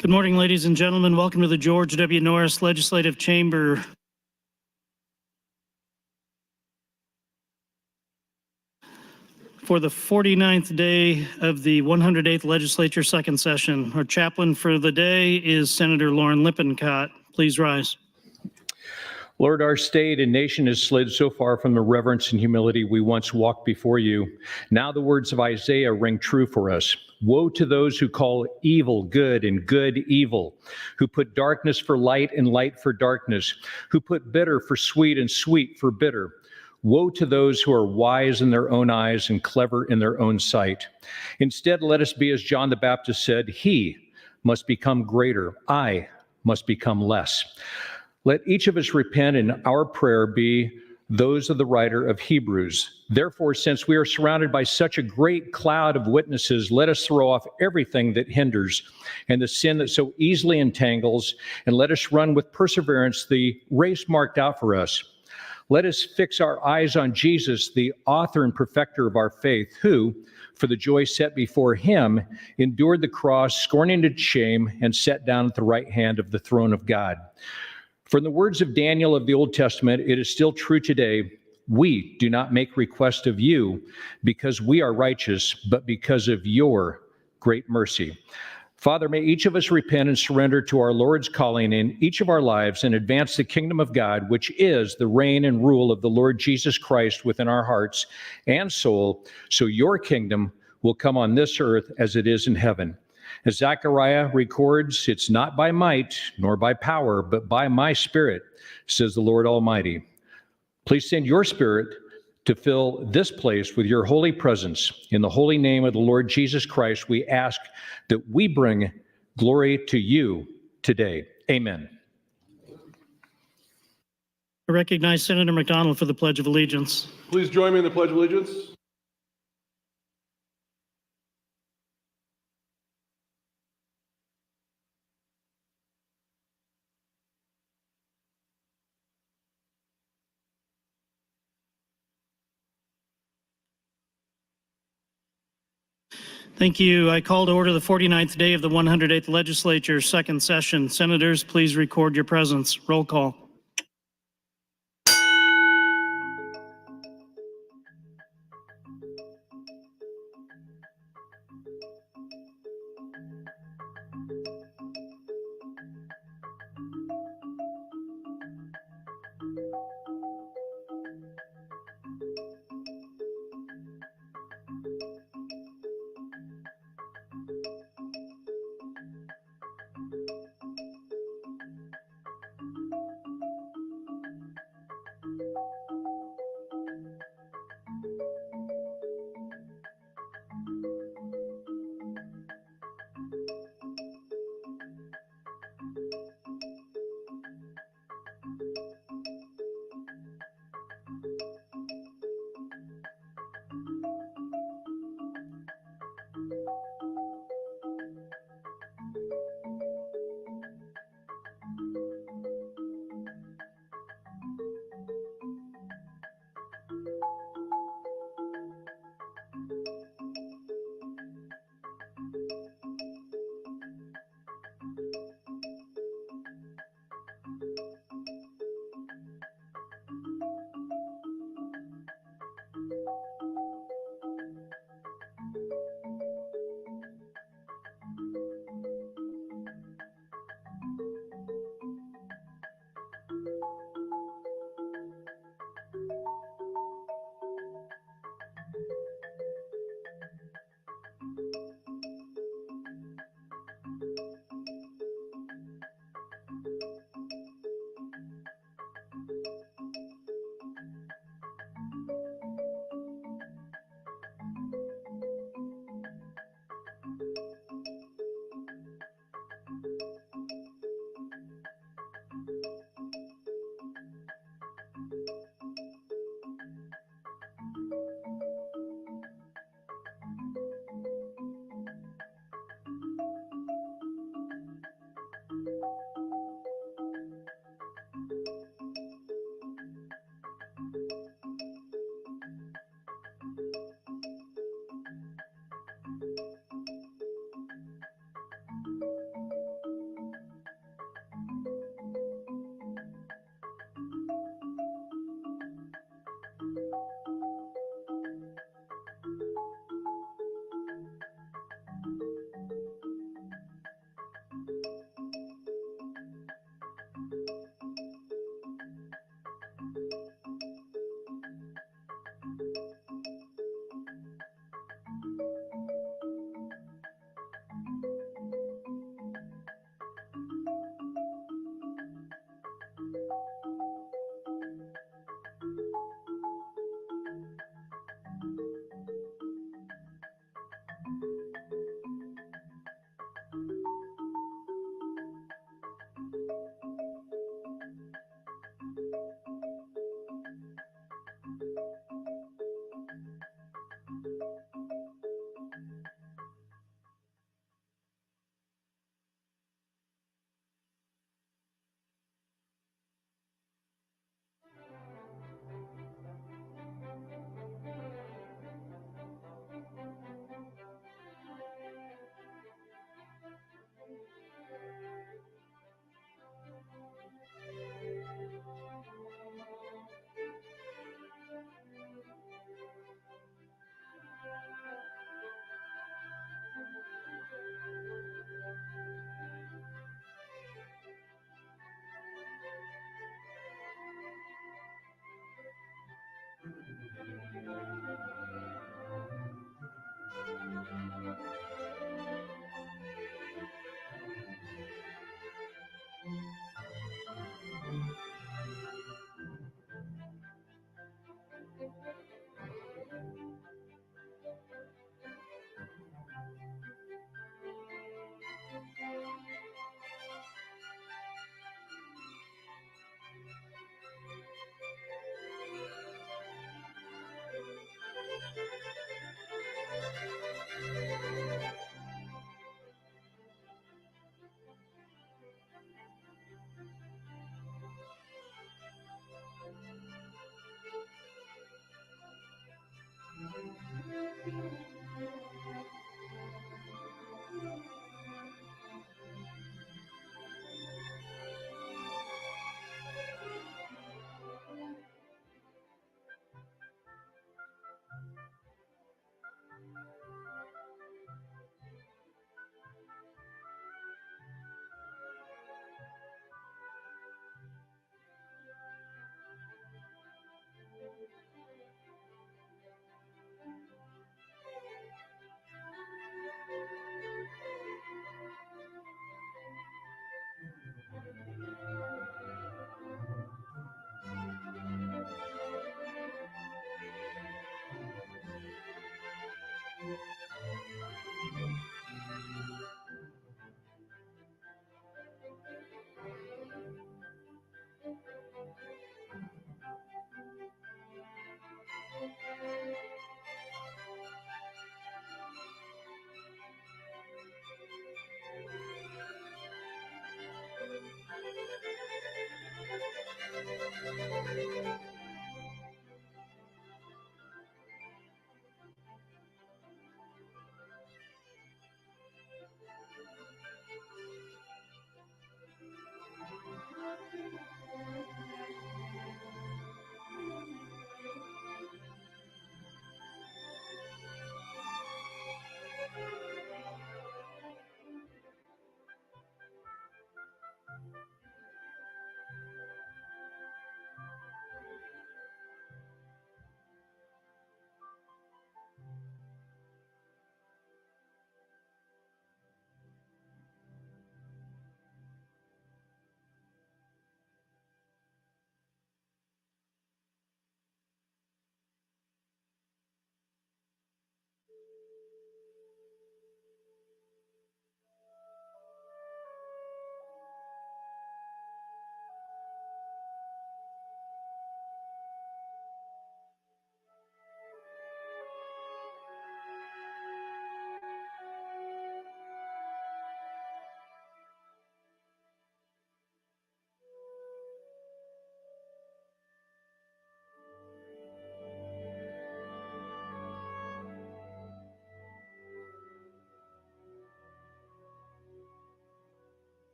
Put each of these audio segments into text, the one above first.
Good morning, ladies and gentlemen. Welcome to the George W. Norris Legislative Chamber. For the 49th day of the 108th Legislature second session, our chaplain for the day is Senator Lauren Lippincott. Please rise. Lord, our state and nation has slid so far from the reverence and humility we once walked before you. Now the words of Isaiah ring true for us. Woe to those who call evil good and good evil, who put darkness for light and light for darkness, who put bitter for sweet and sweet for bitter. Woe to those who are wise in their own eyes and clever in their own sight. Instead, let us be as John the Baptist said, he must become greater, I must become less. Let each of us repent, and our prayer be those of the writer of Hebrews. Therefore, since we are surrounded by such a great cloud of witnesses, let us throw off everything that hinders and the sin that so easily entangles, and let us run with perseverance the race marked out for us. Let us fix our eyes on Jesus, the author and perfecter of our faith, who, for the joy set before him, endured the cross, scorning its shame, and sat down at the right hand of the throne of God. For in the words of Daniel of the Old Testament, it is still true today, we do not make request of you because we are righteous, but because of your great mercy. Father, may each of us repent and surrender to our Lord's calling in each of our lives and advance the kingdom of God, which is the reign and rule of the Lord Jesus Christ within our hearts and soul, so your kingdom will come on this earth as it is in heaven. As Zechariah records, it's not by might nor by power, but by my Spirit, says the Lord Almighty. Please send your Spirit to fill this place with your holy presence. In the holy name of the Lord Jesus Christ, we ask that we bring glory to you today. Amen. I recognize Senator McDonald for the Pledge of Allegiance. Please join me in the Pledge of Allegiance. Thank you. I call to order the 49th day of the 108th Legislature second session. Senators, please record your presence. Roll call.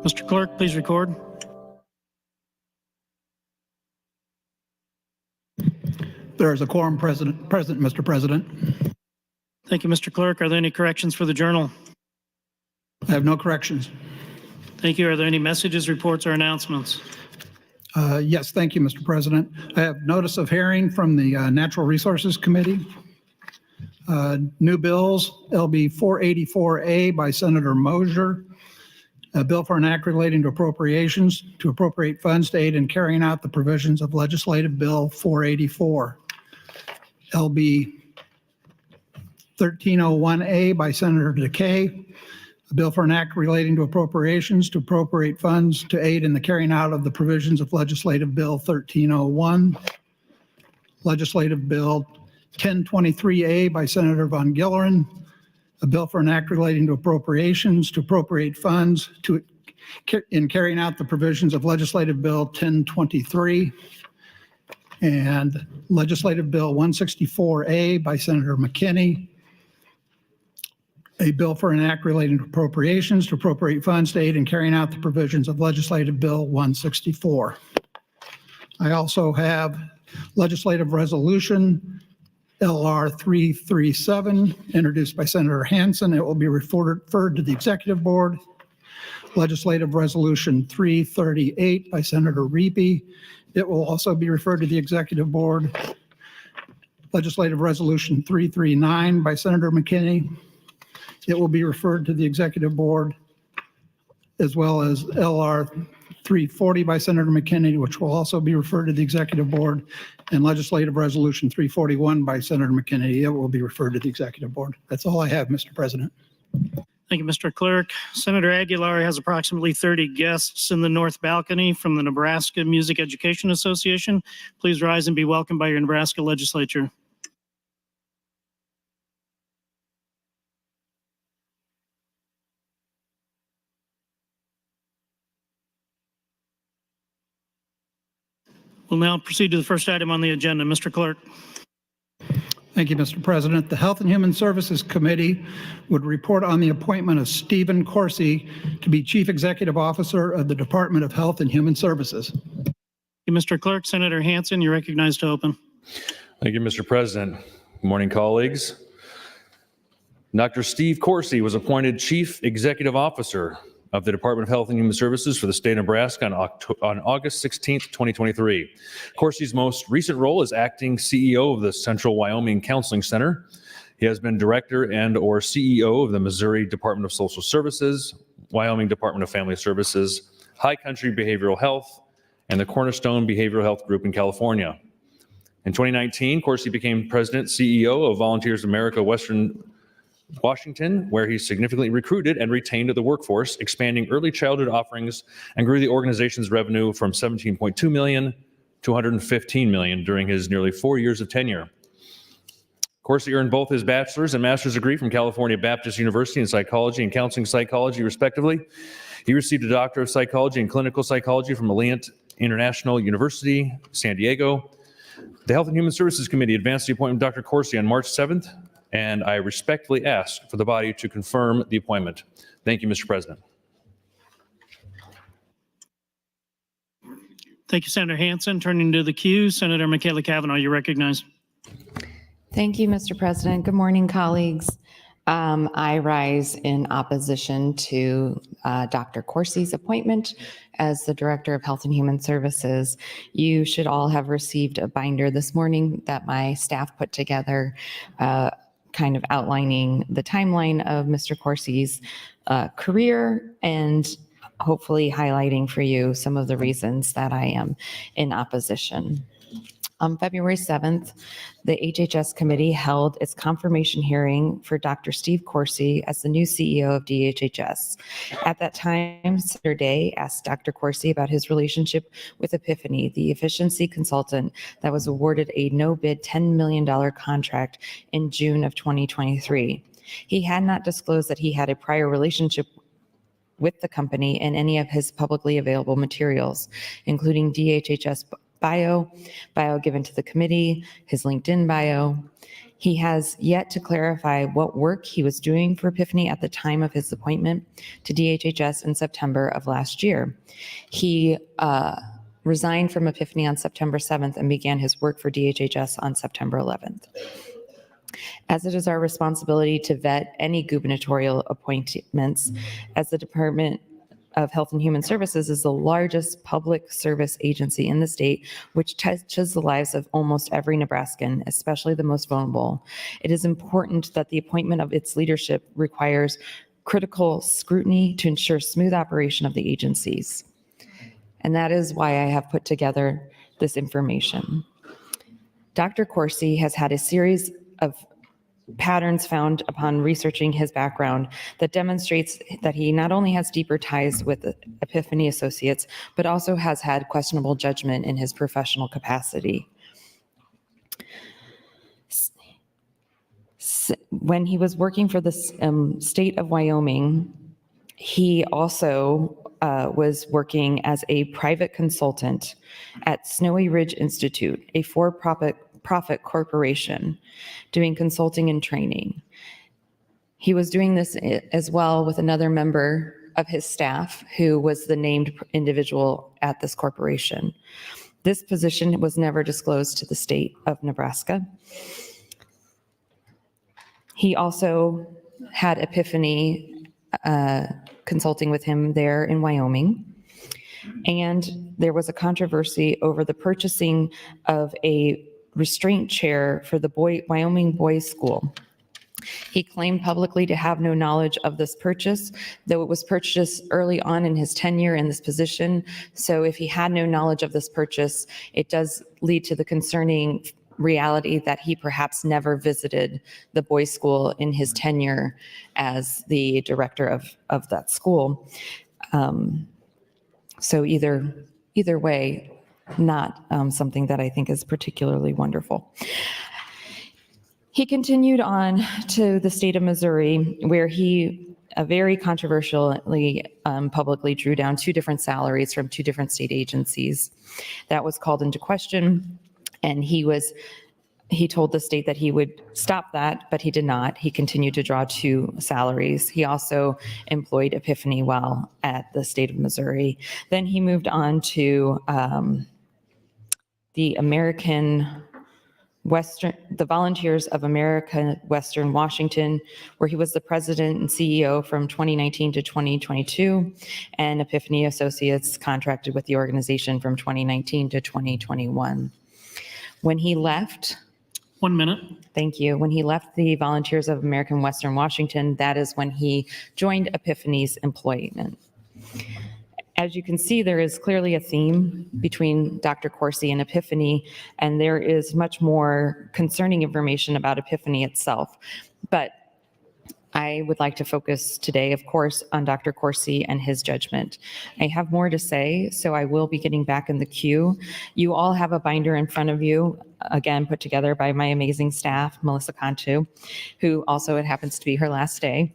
Mr. Clerk, please record. There is a quorum present, Mr. President. Thank you, Mr. Clerk. Are there any corrections for the journal? I have no corrections. Thank you. Are there any messages, reports, or announcements? Yes, thank you, Mr. President. I have notice of hearing from the Natural Resources Committee. New bills, LB 484A by Senator Mosier. A bill for an act relating to appropriations to appropriate funds to aid in carrying out the provisions of Legislative Bill 484. LB 1301A by Senator DeKay. A bill for an act relating to appropriations to appropriate funds to aid in the carrying out of the provisions of Legislative Bill 1301. Legislative Bill 1023A by Senator Von Gilleren. A bill for an act relating to appropriations to appropriate funds to in carrying out the provisions of Legislative Bill 1023. And Legislative Bill 164A by Senator McKinney. A bill for an act relating to appropriations to appropriate funds to aid in carrying out the provisions of Legislative Bill 164. I also have legislative resolution LR 337 introduced by Senator Hansen. It will be referred to the Executive Board. Legislative resolution 338 by Senator Reapy. It will also be referred to the Executive Board. Legislative resolution 339 by Senator McKinney. It will be referred to the Executive Board, as well as LR 340 by Senator McKinney, which will also be referred to the Executive Board, and Legislative Resolution 341 by Senator McKinney. It will be referred to the Executive Board. That's all I have, Mr. President. Thank you, Mr. Clerk. Senator Aguilar has approximately 30 guests in the north balcony from the Nebraska Music Education Association. Please rise and be welcomed by your Nebraska Legislature. We'll now proceed to the first item on the agenda. Mr. Clerk. Thank you, Mr. President. The Health and Human Services Committee would report on the appointment of Stephen Coursey to be Chief Executive Officer of the Department of Health and Human Services. Thank you, Mr. Clerk. Senator Hansen, you're recognized to open. Thank you, Mr. President. Good morning, colleagues. Dr. Steve Coursey was appointed Chief Executive Officer of the Department of Health and Human Services for the state of Nebraska on August 16th, 2023. Corsi's most recent role is acting CEO of the Central Wyoming Counseling Center. He has been director and/or CEO of the Missouri Department of Social Services, Wyoming Department of Family Services, High Country Behavioral Health, and the Cornerstone Behavioral Health Group in California. In 2019, Corsi became president CEO of Volunteers America Western Washington, where he significantly recruited and retained the workforce, expanding early childhood offerings, and grew the organization's revenue from $17.2 million to $115 million during his nearly 4 years of tenure. Corsi earned both his bachelor's and master's degree from California Baptist University in psychology and counseling psychology, respectively. He received a doctor of psychology and clinical psychology from Alliant International University, San Diego. The Health and Human Services Committee advanced the appointment of Dr. Corsi on March 7th, and I respectfully ask for the body to confirm the appointment. Thank you, Mr. President. Thank you, Senator Hansen. Turning to the queue, Senator Michaela Cavanaugh, you recognize. Thank you, Mr. President. Good morning, colleagues. I rise in opposition to Dr. Corsi's appointment as the Director of Health and Human Services. You should all have received a binder this morning that my staff put together, kind of outlining the timeline of Mr. Corsi's career and hopefully highlighting for you some of the reasons that I am in opposition. On February 7th, the HHS committee held its confirmation hearing for Dr. Steve Corsi as the new CEO of DHHS. At that time, Senator Day asked Dr. Corsi about his relationship with Epiphany, the efficiency consultant that was awarded a no-bid $10 million contract in June of 2023. He had not disclosed that he had a prior relationship with the company in any of his publicly available materials, including DHHS bio given to the committee, his LinkedIn bio. He has yet to clarify what work he was doing for Epiphany at the time of his appointment to DHHS in September of last year. He resigned from Epiphany on September 7th and began his work for DHHS on September 11th. As it is our responsibility to vet any gubernatorial appointments, as the Department of Health and Human Services is the largest public service agency in the state, which touches the lives of almost every Nebraskan, especially the most vulnerable. It is important that the appointment of its leadership requires critical scrutiny to ensure smooth operation of the agencies. And that is why I have put together this information. Dr. Corsi has had a series of patterns found upon researching his background that demonstrates that he not only has deeper ties with Epiphany Associates, but also has had questionable judgment in his professional capacity. When he was working for the state of Wyoming, he also was working as a private consultant at Snowy Ridge Institute, a for-profit corporation, doing consulting and training. He was doing this as well with another member of his staff who was the named individual at this corporation. This position was never disclosed to the state of Nebraska. He also had Epiphany consulting with him there in Wyoming. And there was a controversy over the purchasing of a restraint chair for the Wyoming Boys School. He claimed publicly to have no knowledge of this purchase, though it was purchased early on in his tenure in this position. So if he had no knowledge of this purchase, it does lead to the concerning reality that he perhaps never visited the boys' school in his tenure as the director of that school. So either way, not something that I think is particularly wonderful. He continued on to the state of Missouri, where he very controversially publicly drew down 2 different salaries from 2 different state agencies. That was called into question, and he told the state that he would stop that, but he did not. He continued to draw 2 salaries. He also employed Epiphany while at the state of Missouri. Then he moved on to the American the Volunteers of America, Western Washington, where he was the president and CEO from 2019 to 2022, and Epiphany Associates contracted with the organization from 2019 to 2021. When he left, 1 minute. thank you, when he left the Volunteers of American Western Washington, that is when he joined Epiphany's employment. As you can see, there is clearly a theme between Dr. Coursey and Epiphany, and there is much more concerning information about Epiphany itself. But I would like to focus today, of course, on Dr. Coursey and his judgment. I have more to say, so I will be getting back in the queue. You all have a binder in front of you, again, put together by my amazing staff, Melissa Cantu, who also, it happens to be her last day.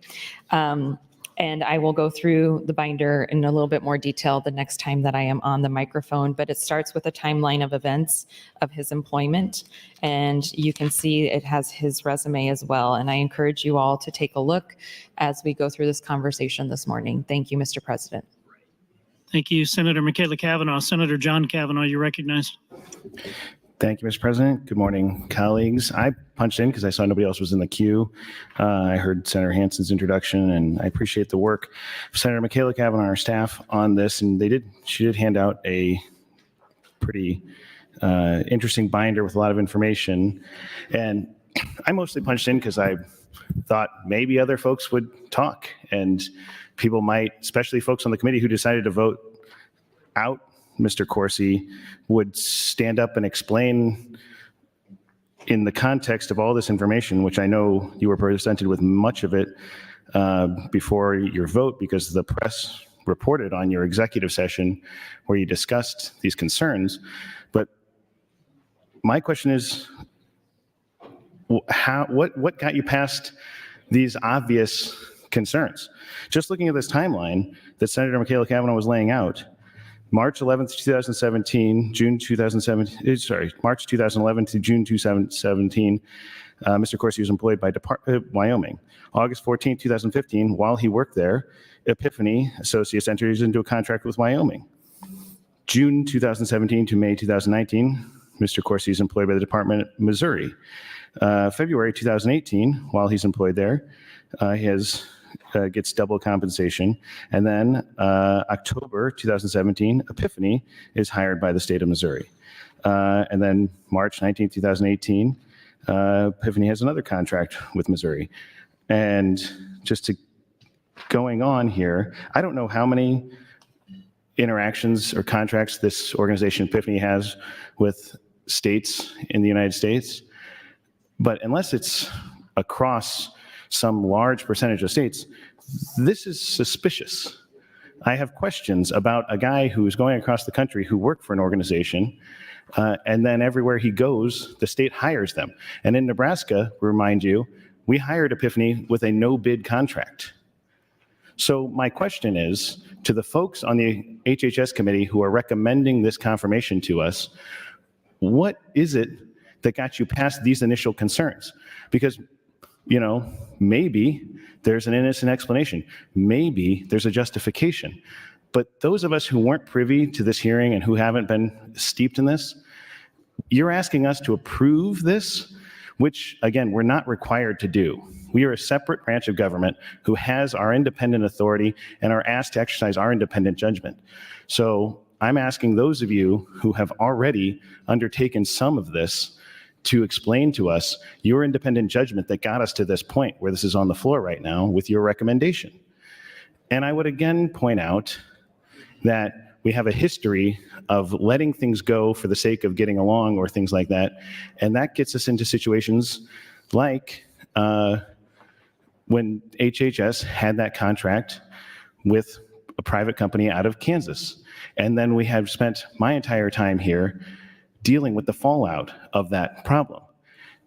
And I will go through the binder in a little bit more detail the next time that I am on the microphone, but it starts with a timeline of events of his employment. And you can see it has his resume as well. And I encourage you all to take a look as we go through this conversation this morning. Thank you, Mr. President. Thank you, Senator Michaela Cavanaugh. Senator John Cavanaugh, you're recognized. Thank you, Mr. President. Good morning, colleagues. I punched in because I saw nobody else was in the queue. I heard Senator Hansen's introduction, and I appreciate the work of Senator Michaela Cavanaugh and our staff on this. And she did hand out a pretty interesting binder with a lot of information. And I mostly punched in because I thought maybe other folks would talk, and people might, especially folks on the committee who decided to vote out Mr. Coursey, would stand up and explain in the context of all this information, which I know you were presented with much of it before your vote, because the press reported on your executive session where you discussed these concerns. But my question is, what got you past these obvious concerns? Just looking at this timeline that Senator Michaela Cavanaugh was laying out, March 11th, 2017, March 2011 to June 2017, Mr. Coursey was employed by Wyoming. August 14th, 2015, while he worked there, Epiphany Associates entered into a contract with Wyoming. June 2017 to May 2019, Mr. Coursey is employed by the Department of Missouri. February 2018, while he's employed there, gets double compensation. And then October 2017, Epiphany is hired by the state of Missouri. And then March 19, 2018, Epiphany has another contract with Missouri. And just going on here, I don't know how many interactions or contracts this organization Epiphany has with states in the United States, but unless it's across some large percentage of states, this is suspicious. I have questions about a guy who's going across the country who worked for an organization, and then everywhere he goes, the state hires them. And in Nebraska, remind you, we hired Epiphany with a no-bid contract. So my question is, to the folks on the HHS committee who are recommending this confirmation to us, what is it that got you past these initial concerns? Because, maybe there's an innocent explanation. Maybe there's a justification. But those of us who weren't privy to this hearing and who haven't been steeped in this, you're asking us to approve this, which, again, we're not required to do. We are a separate branch of government who has our independent authority and are asked to exercise our independent judgment. So I'm asking those of you who have already undertaken some of this to explain to us your independent judgment that got us to this point where this is on the floor right now with your recommendation. And I would again point out that we have a history of letting things go for the sake of getting along or things like that. And that gets us into situations like when HHS had that contract with a private company out of Kansas. And then we have spent my entire time here dealing with the fallout of that problem.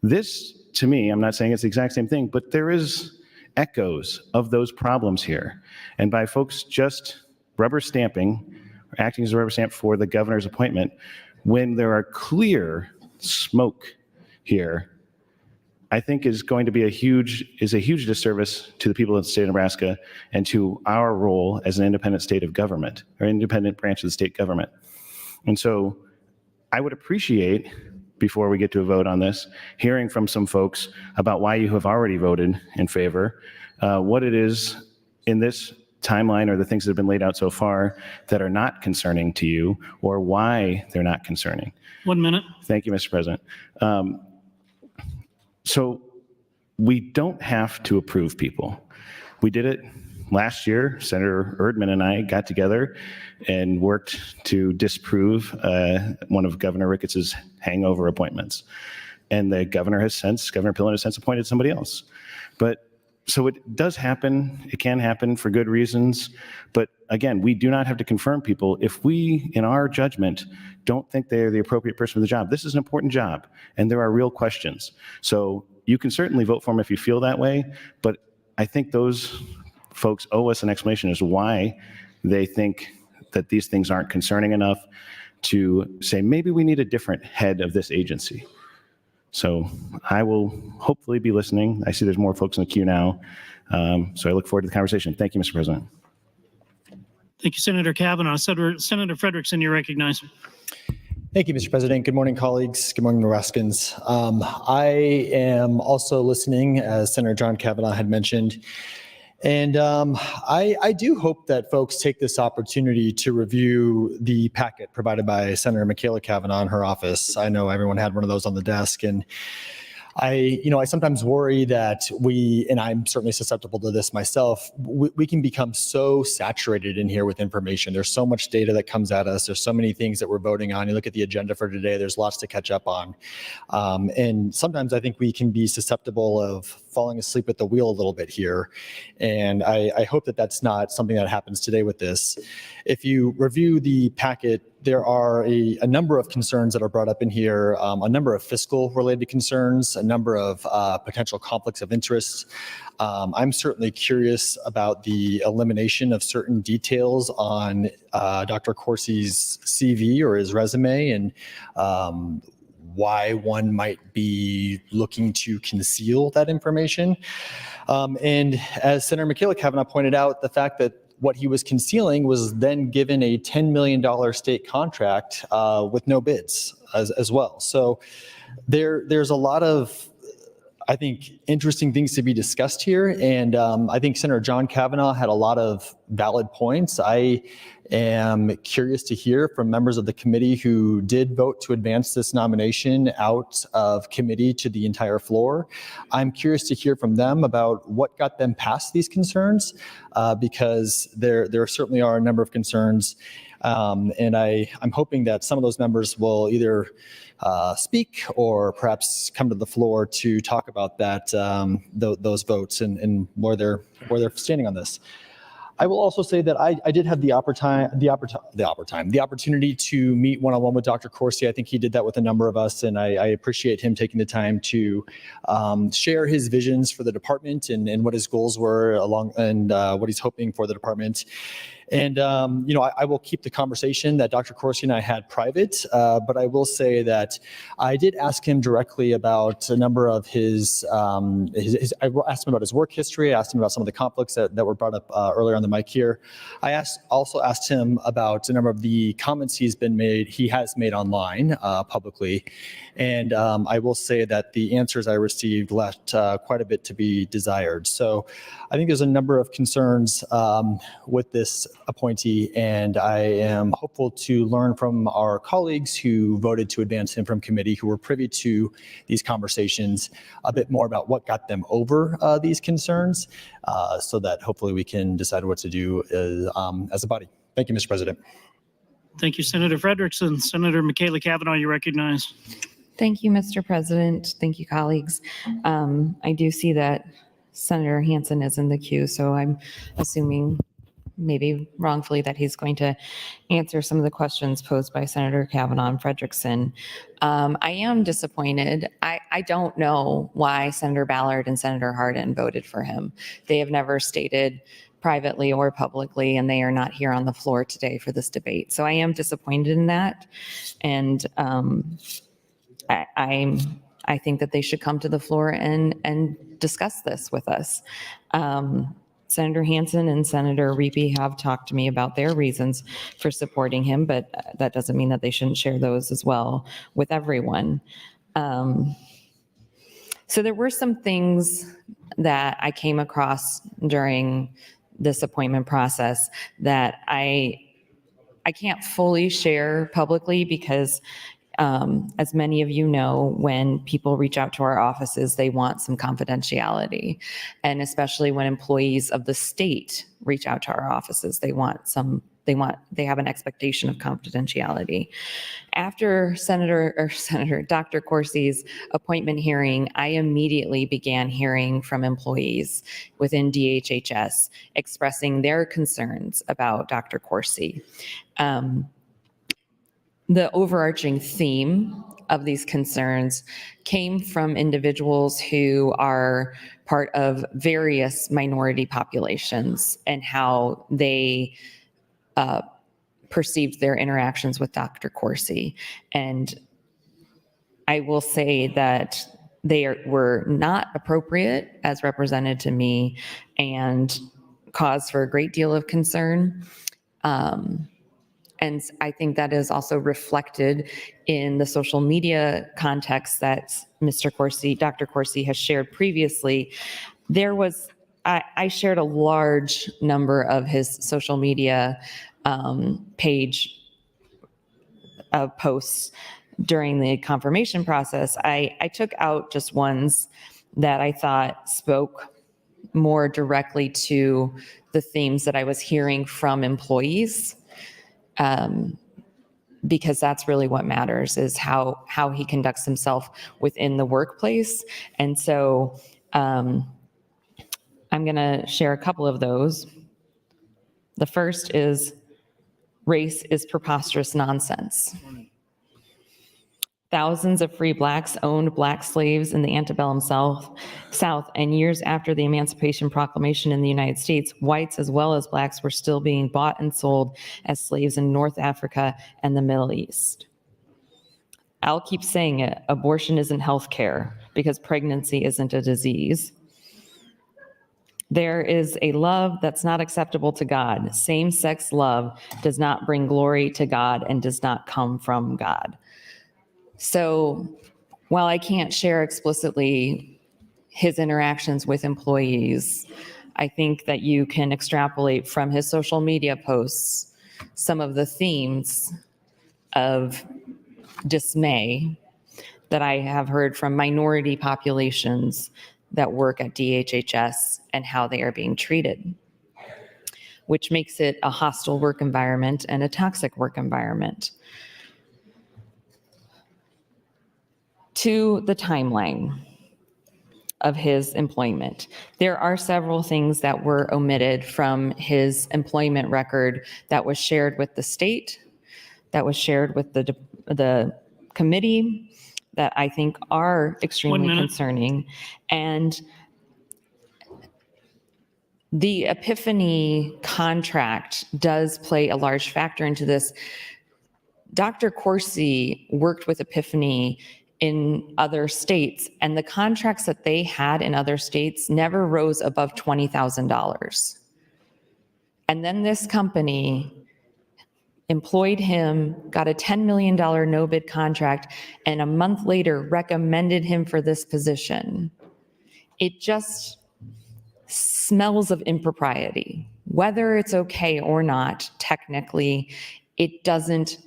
This, to me, I'm not saying it's the exact same thing, but there is echoes of those problems here. And by folks just rubber stamping, or acting as a rubber stamp for the governor's appointment, when there are clear smoke here, I think is going to be a huge disservice to the people of the state of Nebraska and to our role as an independent state of government, or independent branch of the state government. And so I would appreciate before we get to a vote on this, hearing from some folks about why you have already voted in favor, what it is in this timeline or the things that have been laid out so far that are not concerning to you, or why they're not concerning. 1 minute. Thank you, Mr. President. So we don't have to approve people. We did it last year. Senator Erdman and I got together and worked to disprove one of Governor Ricketts's hangover appointments. And the Governor Pillen has since appointed somebody else. But so it does happen. It can happen for good reasons. But again, we do not have to confirm people if we, in our judgment, don't think they're the appropriate person for the job. This is an important job, and there are real questions. So you can certainly vote for them if you feel that way, but I think those folks owe us an explanation as to why they think that these things aren't concerning enough to say, maybe we need a different head of this agency. So I will hopefully be listening. I see there's more folks in the queue now. So I look forward to the conversation. Thank you, Mr. President. Thank you, Senator Kavanaugh. Senator Frederickson, you're recognized. Thank you, Mr. President. Good morning, colleagues. Good morning, Nebraskans. I am also listening, as Senator John Kavanaugh had mentioned. And I do hope that folks take this opportunity to review the packet provided by Senator Michaela Kavanaugh in her office. I know everyone had one of those on the desk, and I sometimes worry that and I'm certainly susceptible to this myself, we can become so saturated in here with information. There's so much data that comes at us. There's so many things that we're voting on. You look at the agenda for today, there's lots to catch up on. And sometimes I think we can be susceptible of falling asleep at the wheel a little bit here. And I hope that that's not something that happens today with this. If you review the packet, there are a number of concerns that are brought up in here, a number of fiscal related concerns, a number of potential conflicts of interest. I'm certainly curious about the elimination of certain details on Dr. Corsi's CV or his resume, and why one might be looking to conceal that information. And as Senator Michaela Kavanaugh pointed out, the fact that what he was concealing was then given a $10 million state contract with no bids as well. So there's a lot of, I think, interesting things to be discussed here. And I think Senator John Kavanaugh had a lot of valid points. I am curious to hear from members of the committee who did vote to advance this nomination out of committee to the entire floor. I'm curious to hear from them about what got them past these concerns, because there certainly are a number of concerns. And I'm hoping that some of those members will either speak or perhaps come to the floor to talk about that, those votes and where they're standing on this. I will also say that I did have the opportunity to meet one-on-one with Dr. Corsi. I think he did that with a number of us, and I appreciate him taking the time to share his visions for the department and what his goals were and what he's hoping for the department. And, I will keep the conversation that Dr. Corsi and I had private, but I will say that I did ask him directly about a number of I asked him about his work history. I asked him about some of the conflicts that were brought up earlier on the mic here. I also asked him about a number of the comments he has made online publicly. And I will say that the answers I received left quite a bit to be desired. So I think there's a number of concerns with this appointee, and I am hopeful to learn from our colleagues who voted to advance him from committee, who were privy to these conversations, a bit more about what got them over these concerns, so that hopefully we can decide what to do as a body. Thank you, Mr. President. Thank you, Senator Frederickson. Senator Michaela Kavanaugh, you recognize. Thank you, Mr. President. Thank you, colleagues. I do see that Senator Hansen is in the queue, so I'm assuming, maybe wrongfully, that he's going to answer some of the questions posed by Senator Kavanaugh and Frederickson. I am disappointed. I don't know why Senator Ballard and Senator Hardin voted for him. They have never stated privately or publicly, and they are not here on the floor today for this debate. So I am disappointed in that. And I think that they should come to the floor and discuss this with us. Senator Hansen and Senator Reapy have talked to me about their reasons for supporting him, but that doesn't mean that they shouldn't share those as well with everyone. So there were some things that I came across during this appointment process that I can't fully share publicly because as many of you know, when people reach out to our offices, they want some confidentiality. And especially when employees of the state reach out to our offices, they have an expectation of confidentiality. After Dr. Corsi's appointment hearing, I immediately began hearing from employees within DHHS expressing their concerns about Dr. Corsi. The overarching theme of these concerns came from individuals who are part of various minority populations and how they perceived their interactions with Dr. Corsi. And I will say that they were not appropriate as represented to me and cause for a great deal of concern. And I think that is also reflected in the social media context that Dr. Corsi has shared previously. I shared a large number of his social media page posts during the confirmation process. I took out just ones that I thought spoke more directly to the themes that I was hearing from employees. Because that's really what matters, is how he conducts himself within the workplace. And so I'm going to share a couple of those. The first is, race is preposterous nonsense. Thousands of free blacks owned black slaves in the antebellum South, and years after the Emancipation Proclamation in the United States, whites as well as blacks were still being bought and sold as slaves in North Africa and the Middle East. I'll keep saying it, abortion isn't health care because pregnancy isn't a disease. There is a love that's not acceptable to God. Same-sex love does not bring glory to God and does not come from God. So while I can't share explicitly his interactions with employees, I think that you can extrapolate from his social media posts some of the themes of dismay that I have heard from minority populations that work at DHHS and how they are being treated, which makes it a hostile work environment and a toxic work environment. To the timeline of his employment. There are several things that were omitted from his employment record that was shared with the state, that was shared with the committee, that I think are extremely concerning. And the Epiphany contract does play a large factor into this. Dr. Corsi worked with Epiphany in other states, and the contracts that they had in other states never rose above $20,000. And then this company employed him, got a $10 million no-bid contract, and a month later recommended him for this position. It just smells of impropriety. Whether it's okay or not, technically, it doesn't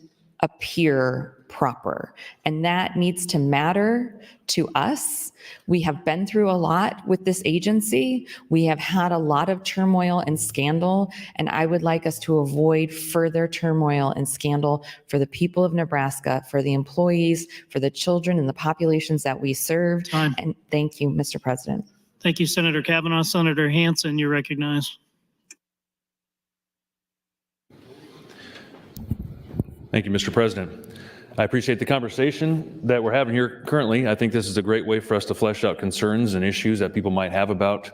appear proper. And that needs to matter to us. We have been through a lot with this agency. We have had a lot of turmoil and scandal, and I would like us to avoid further turmoil and scandal for the people of Nebraska, for the employees, for the children and the populations that we served. Time. And thank you, Mr. President. Thank you, Senator Kavanaugh. Senator Hansen, you're recognized. Thank you, Mr. President. I appreciate the conversation that we're having here currently. I think this is a great way for us to flesh out concerns and issues that people might have about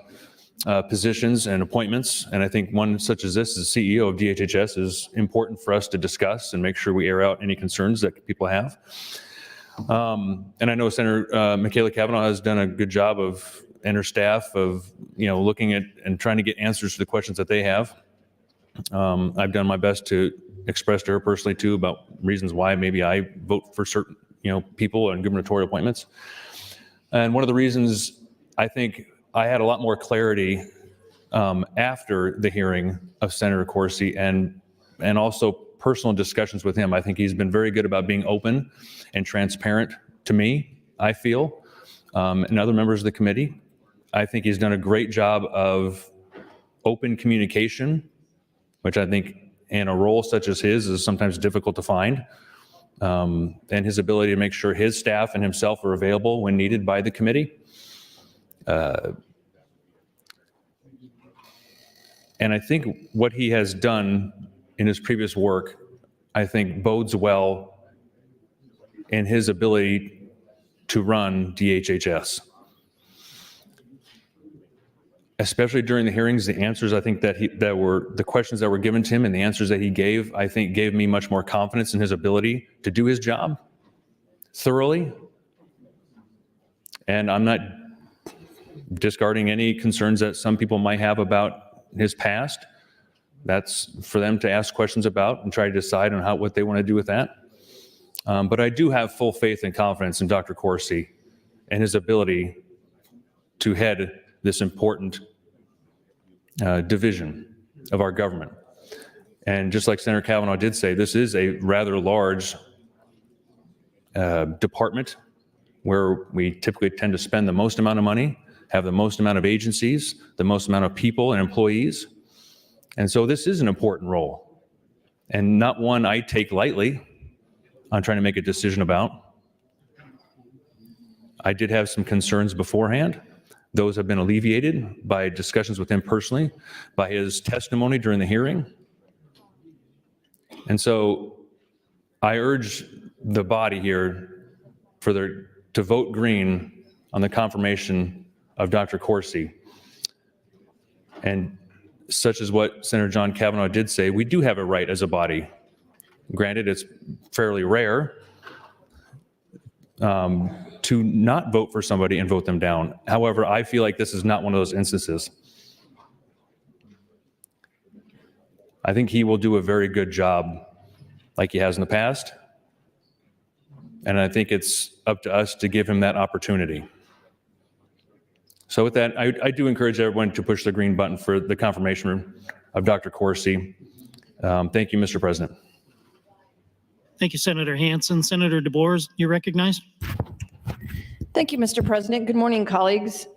positions and appointments. And I think one such as this, as CEO of DHHS, is important for us to discuss and make sure we air out any concerns that people have. And I know Senator Michaela Kavanaugh has done a good job of and her staff of, looking at and trying to get answers to the questions that they have. I've done my best to express to her personally too about reasons why maybe I vote for certain, people and gubernatorial appointments. And one of the reasons I think I had a lot more clarity after the hearing of Senator Coursey and also personal discussions with him. I think he's been very good about being open and transparent to me, I feel, and other members of the committee. I think he's done a great job of open communication, which I think in a role such as his is sometimes difficult to find, and his ability to make sure his staff and himself are available when needed by the committee. And I think what he has done in his previous work, I think bodes well in his ability to run DHHS. Especially during the hearings, the answers I think that were the questions that were given to him and the answers that he gave, I think gave me much more confidence in his ability to do his job thoroughly. And I'm not discarding any concerns that some people might have about his past. That's for them to ask questions about and try to decide on what they want to do with that. But I do have full faith and confidence in Dr. Coursey and his ability to head this important division of our government. And just like Senator Kavanaugh did say, this is a rather large department where we typically tend to spend the most amount of money, have the most amount of agencies, the most amount of people and employees. And so this is an important role, and not one I take lightly on trying to make a decision about. I did have some concerns beforehand. Those have been alleviated by discussions with him personally, by his testimony during the hearing. And so I urge the body here to vote green on the confirmation of Dr. Coursey. And such as what Senator John Kavanaugh did say, we do have a right as a body. Granted, it's fairly rare to not vote for somebody and vote them down. However, I feel like this is not one of those instances. I think he will do a very good job like he has in the past. And I think it's up to us to give him that opportunity. So with that, I do encourage everyone to push the green button for the confirmation of Dr. Coursey. Thank you, Mr. President. Thank you, Senator Hansen. Senator DeBoer, you're recognized. Thank you, Mr. President. Good morning, colleagues.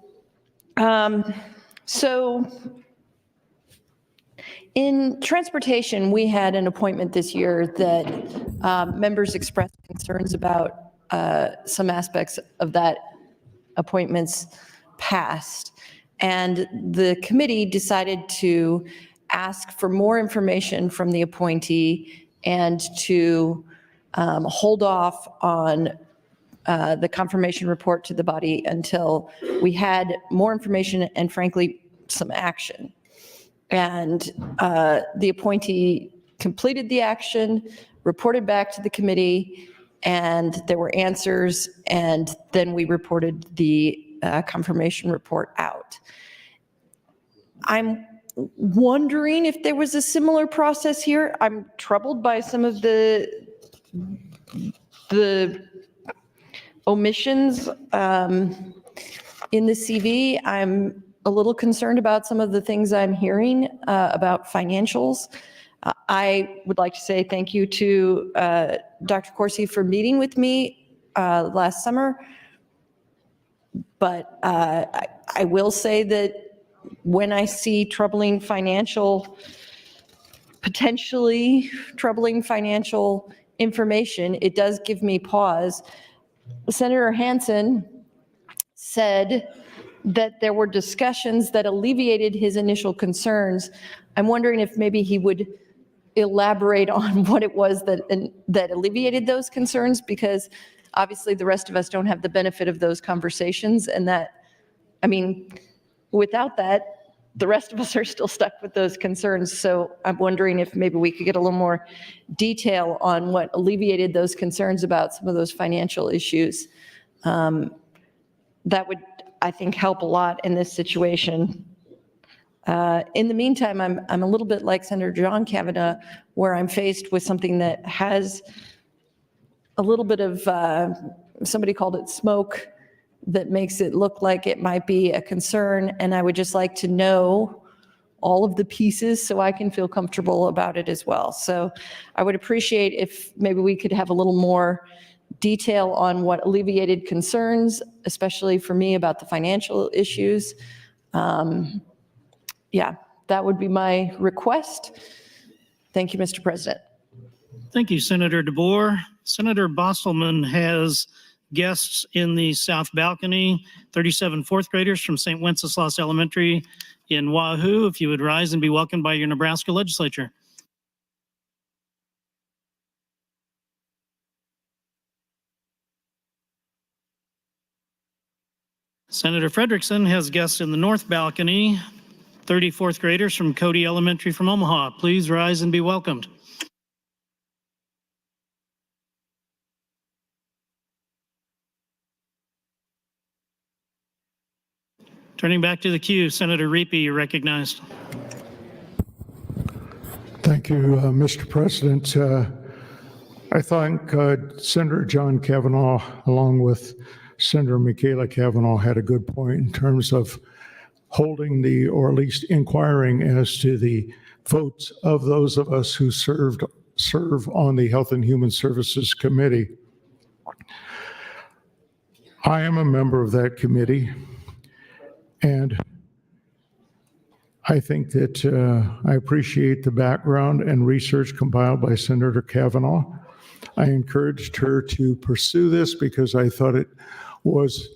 So in transportation, we had an appointment this year that members expressed concerns about some aspects of that appointment's past. And the committee decided to ask for more information from the appointee and to hold off on the confirmation report to the body until we had more information and frankly, some action. And the appointee completed the action, reported back to the committee, and there were answers, and then we reported the confirmation report out. I'm wondering if there was a similar process here. I'm troubled by some of the omissions in the CV. I'm a little concerned about some of the things I'm hearing about financials. I would like to say thank you to Dr. Coursey for meeting with me last summer. But I will say that when I see potentially troubling financial information, it does give me pause. Senator Hansen said that there were discussions that alleviated his initial concerns. I'm wondering if maybe he would elaborate on what it was that alleviated those concerns, because obviously the rest of us don't have the benefit of those conversations, and without that, the rest of us are still stuck with those concerns. So I'm wondering if maybe we could get a little more detail on what alleviated those concerns about some of those financial issues. That would, I think help a lot in this situation. In the meantime, I'm a little bit like Senator John Kavanaugh, where I'm faced with something that has a little bit of, somebody called it smoke, that makes it look like it might be a concern. And I would just like to know all of the pieces so I can feel comfortable about it as well. So I would appreciate if maybe we could have a little more detail on what alleviated concerns, especially for me about the financial issues. Yeah, that would be my request. Thank you, Mr. President. Thank you, Senator DeBoer. Senator Bostelman has guests in the south balcony, 37 fourth graders from St. Wenceslas Elementary in Wahoo. If you would rise and be welcomed by your Nebraska Legislature. Senator Frederickson has guests in the north balcony, 34th graders from Cody Elementary from Omaha. Please rise and be welcomed. Turning back to the queue, Senator Riepe, you're recognized. Thank you, Mr. President. I thank Senator John Kavanaugh, along with Senator Michaela Kavanaugh, had a good point in terms of holding the, or at least inquiring as to the votes of those of us who serve on the Health and Human Services Committee. I am a member of that committee, and I think that I appreciate the background and research compiled by Senator Kavanaugh. I encouraged her to pursue this because I thought it was,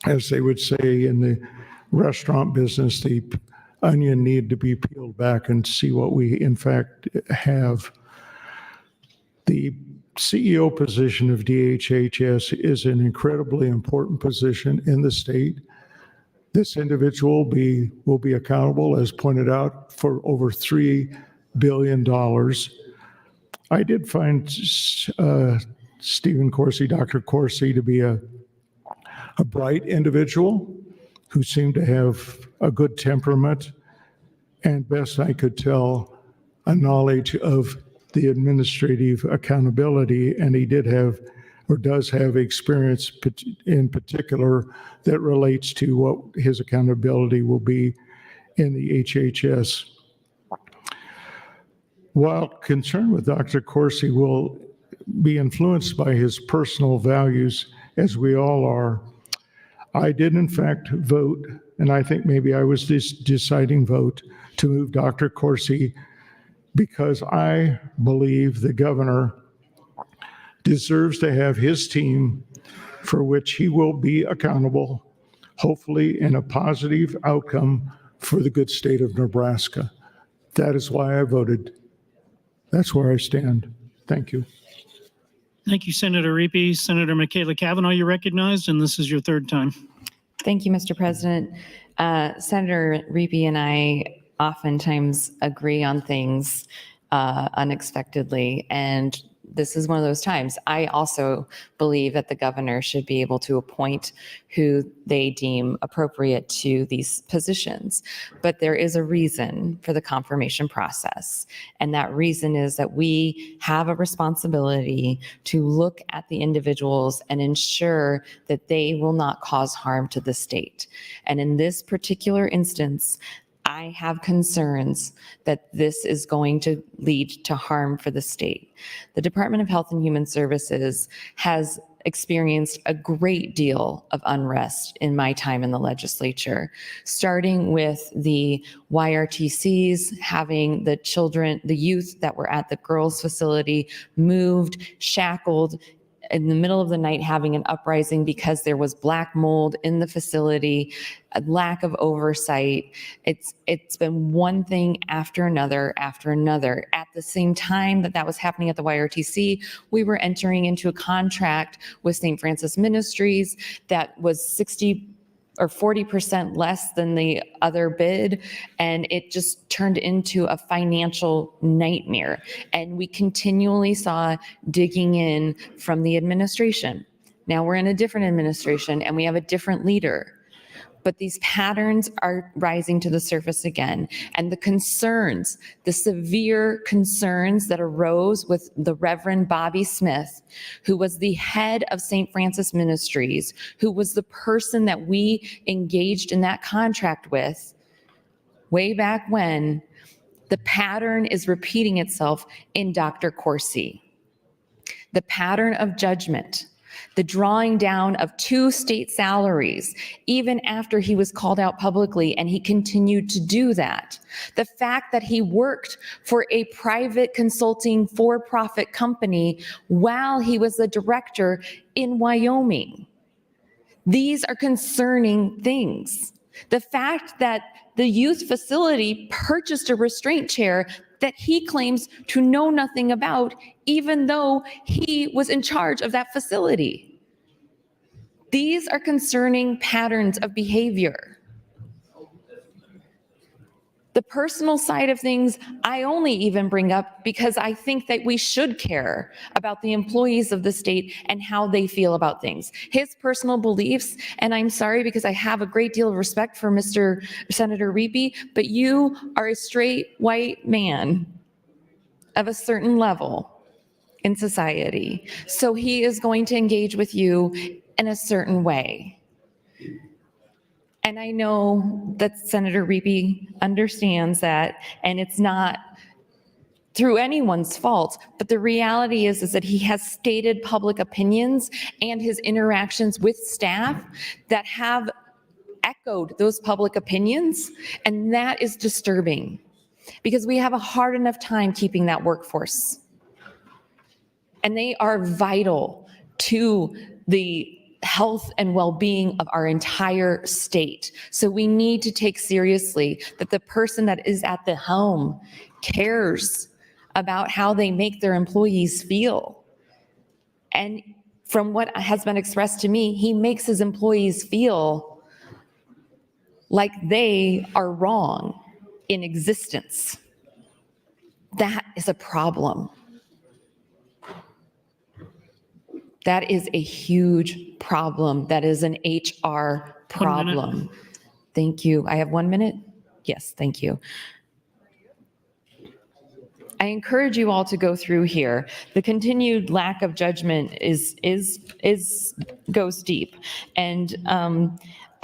as they would say in the restaurant business, the onion needed to be peeled back and see what we in fact have. The CEO position of DHHS is an incredibly important position in the state. This individual will be accountable, as pointed out, for over $3 billion. I did find Stephen Coursey, Dr. Coursey, to be a bright individual who seemed to have a good temperament and, best I could tell, a knowledge of the administrative accountability, and he did have or does have experience in particular that relates to what his accountability will be in the HHS. While concerned with Dr. Coursey will be influenced by his personal values, as we all are, I did in fact vote, and I think maybe I was this deciding vote, to move Dr. Coursey because I believe the governor deserves to have his team for which he will be accountable, hopefully in a positive outcome for the good state of Nebraska. That is why I voted. That's where I stand. Thank you. Thank you, Senator Riepe. Senator Michaela Cavanaugh, you're recognized, and this is your third time. Thank you, Mr. President. Senator Riepe and I oftentimes agree on things unexpectedly, and this is one of those times. I also believe that the governor should be able to appoint who they deem appropriate to these positions. But there is a reason for the confirmation process. And that reason is that we have a responsibility to look at the individuals and ensure that they will not cause harm to the state. And in this particular instance, I have concerns that this is going to lead to harm for the state. The Department of Health and Human Services has experienced a great deal of unrest in my time in the legislature, starting with the YRTCs, having the children, the youth that were at the girls' facility moved, shackled, in the middle of the night having an uprising because there was black mold in the facility, a lack of oversight. It's been one thing after another after another. At the same time that was happening at the YRTC, we were entering into a contract with St. Francis Ministries that was 60 or 40% less than the other bid, and it just turned into a financial nightmare. And we continually saw digging in from the administration. Now we're in a different administration and we have a different leader. But these patterns are rising to the surface again. And the concerns, the severe concerns that arose with the Reverend Bobby Smith, who was the head of St. Francis Ministries, who was the person that we engaged in that contract with way back when, the pattern is repeating itself in Dr. Coursey. The pattern of judgment, the drawing down of 2 state salaries, even after he was called out publicly, and he continued to do that. The fact that he worked for a private consulting for-profit company while he was the director in Wyoming. These are concerning things. The fact that the youth facility purchased a restraint chair that he claims to know nothing about, even though he was in charge of that facility. These are concerning patterns of behavior. The personal side of things, I only even bring up because I think that we should care about the employees of the state and how they feel about things. His personal beliefs, and I'm sorry because I have a great deal of respect for Senator Reapy, but you are a straight white man of a certain level in society. So he is going to engage with you in a certain way. And I know that Senator Reapy understands that, and it's not through anyone's fault, but the reality is that he has stated public opinions and his interactions with staff that have echoed those public opinions, and that is disturbing because we have a hard enough time keeping that workforce. And they are vital to the health and well-being of our entire state. So we need to take seriously that the person that is at the helm cares about how they make their employees feel. And from what has been expressed to me, he makes his employees feel like they are wrong in existence. That is a problem. That is a huge problem. That is an HR problem. Thank you. I have 1 minute? Yes, thank you. I encourage you all to go through here. The continued lack of judgment goes deep. And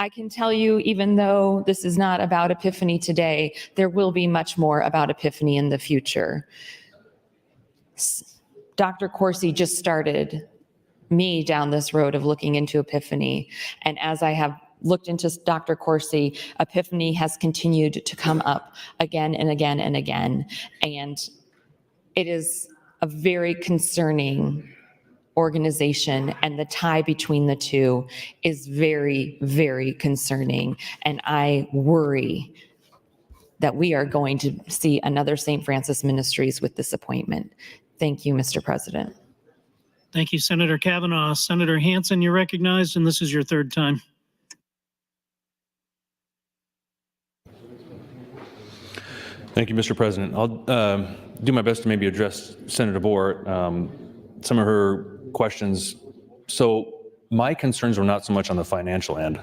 I can tell you, even though this is not about Epiphany today, there will be much more about Epiphany in the future. Dr. Coursey just started me down this road of looking into Epiphany. And as I have looked into Dr. Coursey, Epiphany has continued to come up again and again and again. And it is a very concerning organization, and the tie between the two is very, very concerning. And I worry that we are going to see another St. Francis Ministries with this appointment. Thank you, Mr. President. Thank you, Senator Kavanaugh. Senator Hansen, you're recognized, and this is your 3rd time. Thank you, Mr. President. I'll do my best to maybe address Senator Bohr, some of her questions. So my concerns were not so much on the financial end.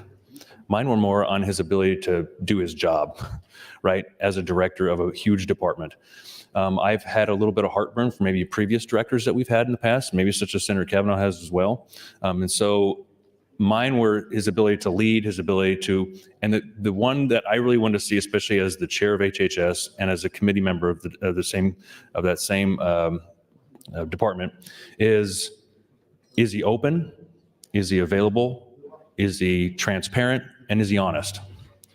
Mine were more on his ability to do his job, right, as a director of a huge department. I've had a little bit of heartburn for maybe previous directors that we've had in the past, maybe such as Senator Kavanaugh has as well. And so mine were his ability to lead, his ability to, and the one that I really wanted to see, especially as the chair of HHS and as a committee member of that same department, is he open? Is he available? Is he transparent? And is he honest?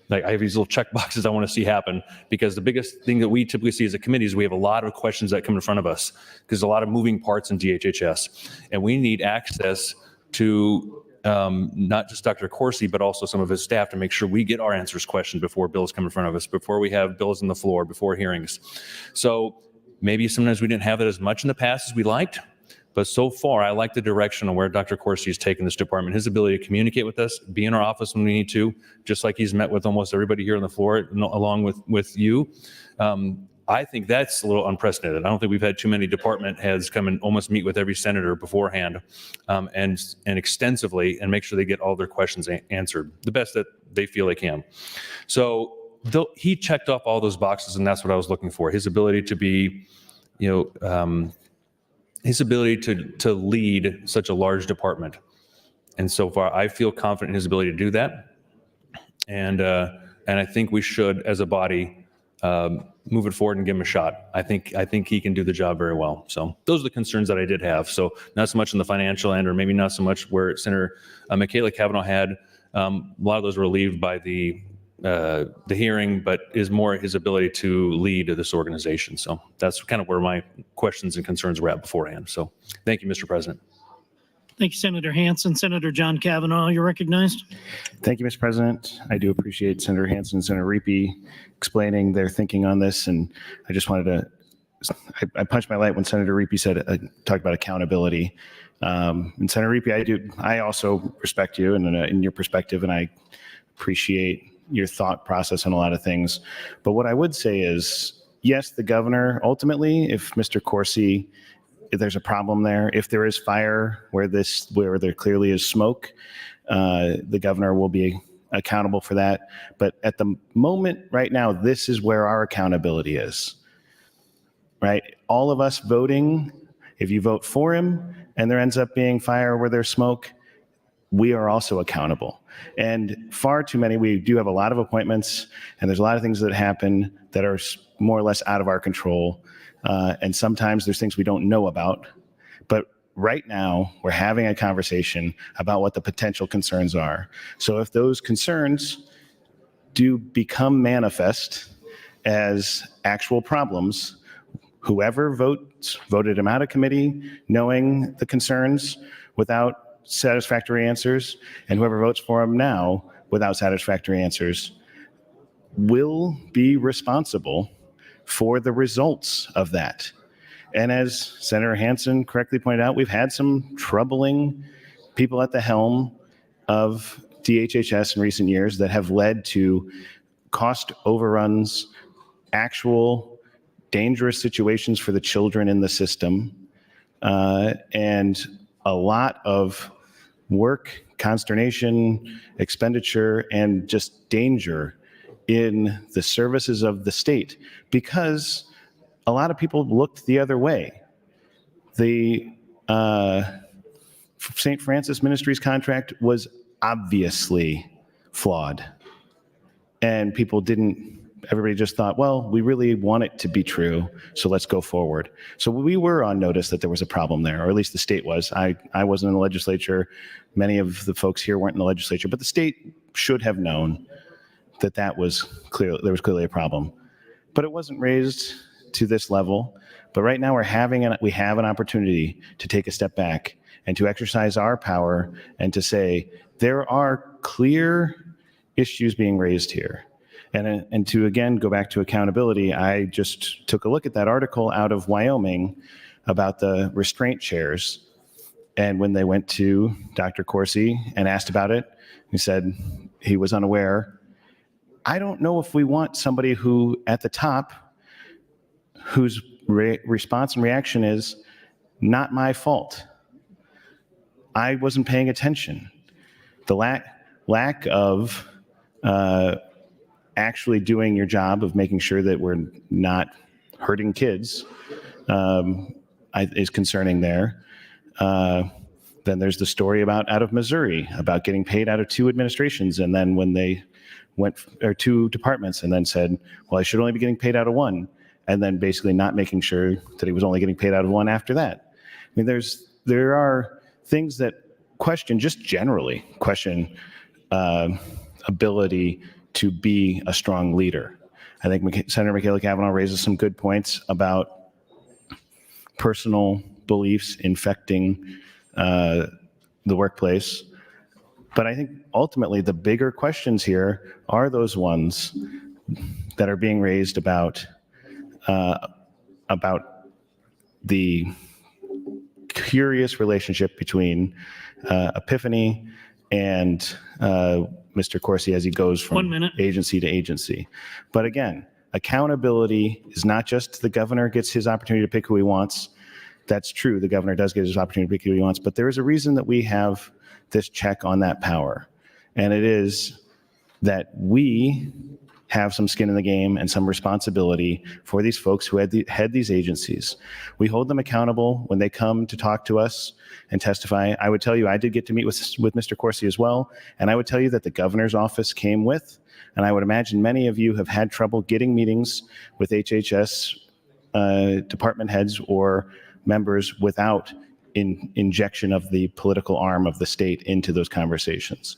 Like, I have these little check boxes I want to see happen, because the biggest thing that we typically see as a committee is we have a lot of questions that come in front of us because there's a lot of moving parts in DHHS, and we need access to not just Dr. Coursey, but also some of his staff to make sure we get our answers questioned before bills come in front of us, before we have bills on the floor, before hearings. So maybe sometimes we didn't have that as much in the past as we liked, but so far I like the direction of where Dr. Coursey has taken this department, his ability to communicate with us, be in our office when we need to, just like he's met with almost everybody here on the floor, along with you. I think that's a little unprecedented. I don't think we've had too many department heads come and almost meet with every senator beforehand and extensively and make sure they get all their questions answered the best that they feel they can. So he checked off all those boxes, and that's what I was looking for. His ability to be, his ability to lead such a large department. And so far, I feel confident in his ability to do that. And I think we should, as a body, move it forward and give him a shot. I think he can do the job very well. So those are the concerns that I did have. So not so much in the financial end, or maybe not so much where Senator Michaela Cavanaugh had. A lot of those were relieved by the hearing, but is more his ability to lead this organization. So that's kind of where my questions and concerns were at beforehand. So thank you, Mr. President. Thank you, Senator Hansen. Senator John Kavanaugh, you're recognized. Thank you, Mr. President. I do appreciate Senator Hansen and Senator Riepe explaining their thinking on this. And I just wanted to, I punched my light when Senator Riepe said, talked about accountability. And Senator Riepe, I also respect you and in your perspective, and I appreciate your thought process on a lot of things. But what I would say is, yes, the governor, ultimately, if Mr. Corsi, if there's a problem there, if there is fire where there clearly is smoke, the governor will be accountable for that. But at the moment right now, this is where our accountability is, right? All of us voting, if you vote for him and there ends up being fire where there's smoke, we are also accountable. And far too many, we do have a lot of appointments, and there's a lot of things that happen that are more or less out of our control. And sometimes there's things we don't know about. But right now, we're having a conversation about what the potential concerns are. So if those concerns do become manifest as actual problems, whoever voted him out of committee, knowing the concerns without satisfactory answers, and whoever votes for him now without satisfactory answers will be responsible for the results of that. And as Senator Hansen correctly pointed out, we've had some troubling people at the helm of DHHS in recent years that have led to cost overruns, actual dangerous situations for the children in the system, and a lot of work, consternation, expenditure, and just danger in the services of the state, because a lot of people looked the other way. The St. Francis Ministries contract was obviously flawed, and everybody just thought, well, we really want it to be true, so let's go forward. So we were on notice that there was a problem there, or at least the state was. I wasn't in the legislature. Many of the folks here weren't in the legislature, but the state should have known that there was clearly a problem. But it wasn't raised to this level. But right now we have an opportunity to take a step back and to exercise our power and to say, there are clear issues being raised here. And to, again, go back to accountability, I just took a look at that article out of Wyoming about the restraint chairs. And when they went to Dr. Corsi and asked about it, he said he was unaware. I don't know if we want somebody who, at the top, whose response and reaction is, not my fault. I wasn't paying attention. The lack of actually doing your job of making sure that we're not hurting kids is concerning there. Then there's the story out of Missouri about getting paid out of two administrations, and then when they or two departments, and then said, well, I should only be getting paid out of one, and then basically not making sure that he was only getting paid out of one after that. I mean, there are things that generally question ability to be a strong leader. I think Senator Michaela Cavanaugh raises some good points about personal beliefs infecting the workplace. But I think ultimately the bigger questions here are those ones that are being raised about the curious relationship between Epiphany and Mr. Corsi as he goes from agency to agency. But again, Accountability is not just the governor gets his opportunity to pick who he wants. That's true. The governor does get his opportunity to pick who he wants, but there is a reason that we have this check on that power. And it is that we have some skin in the game and some responsibility for these folks who head these agencies. We hold them accountable when they come to talk to us and testify. I would tell you, I did get to meet with Mr. Coursey as well, and I would tell you that the governor's office came with, and I would imagine many of you have had trouble getting meetings with HHS department heads or members without injection of the political arm of the state into those conversations.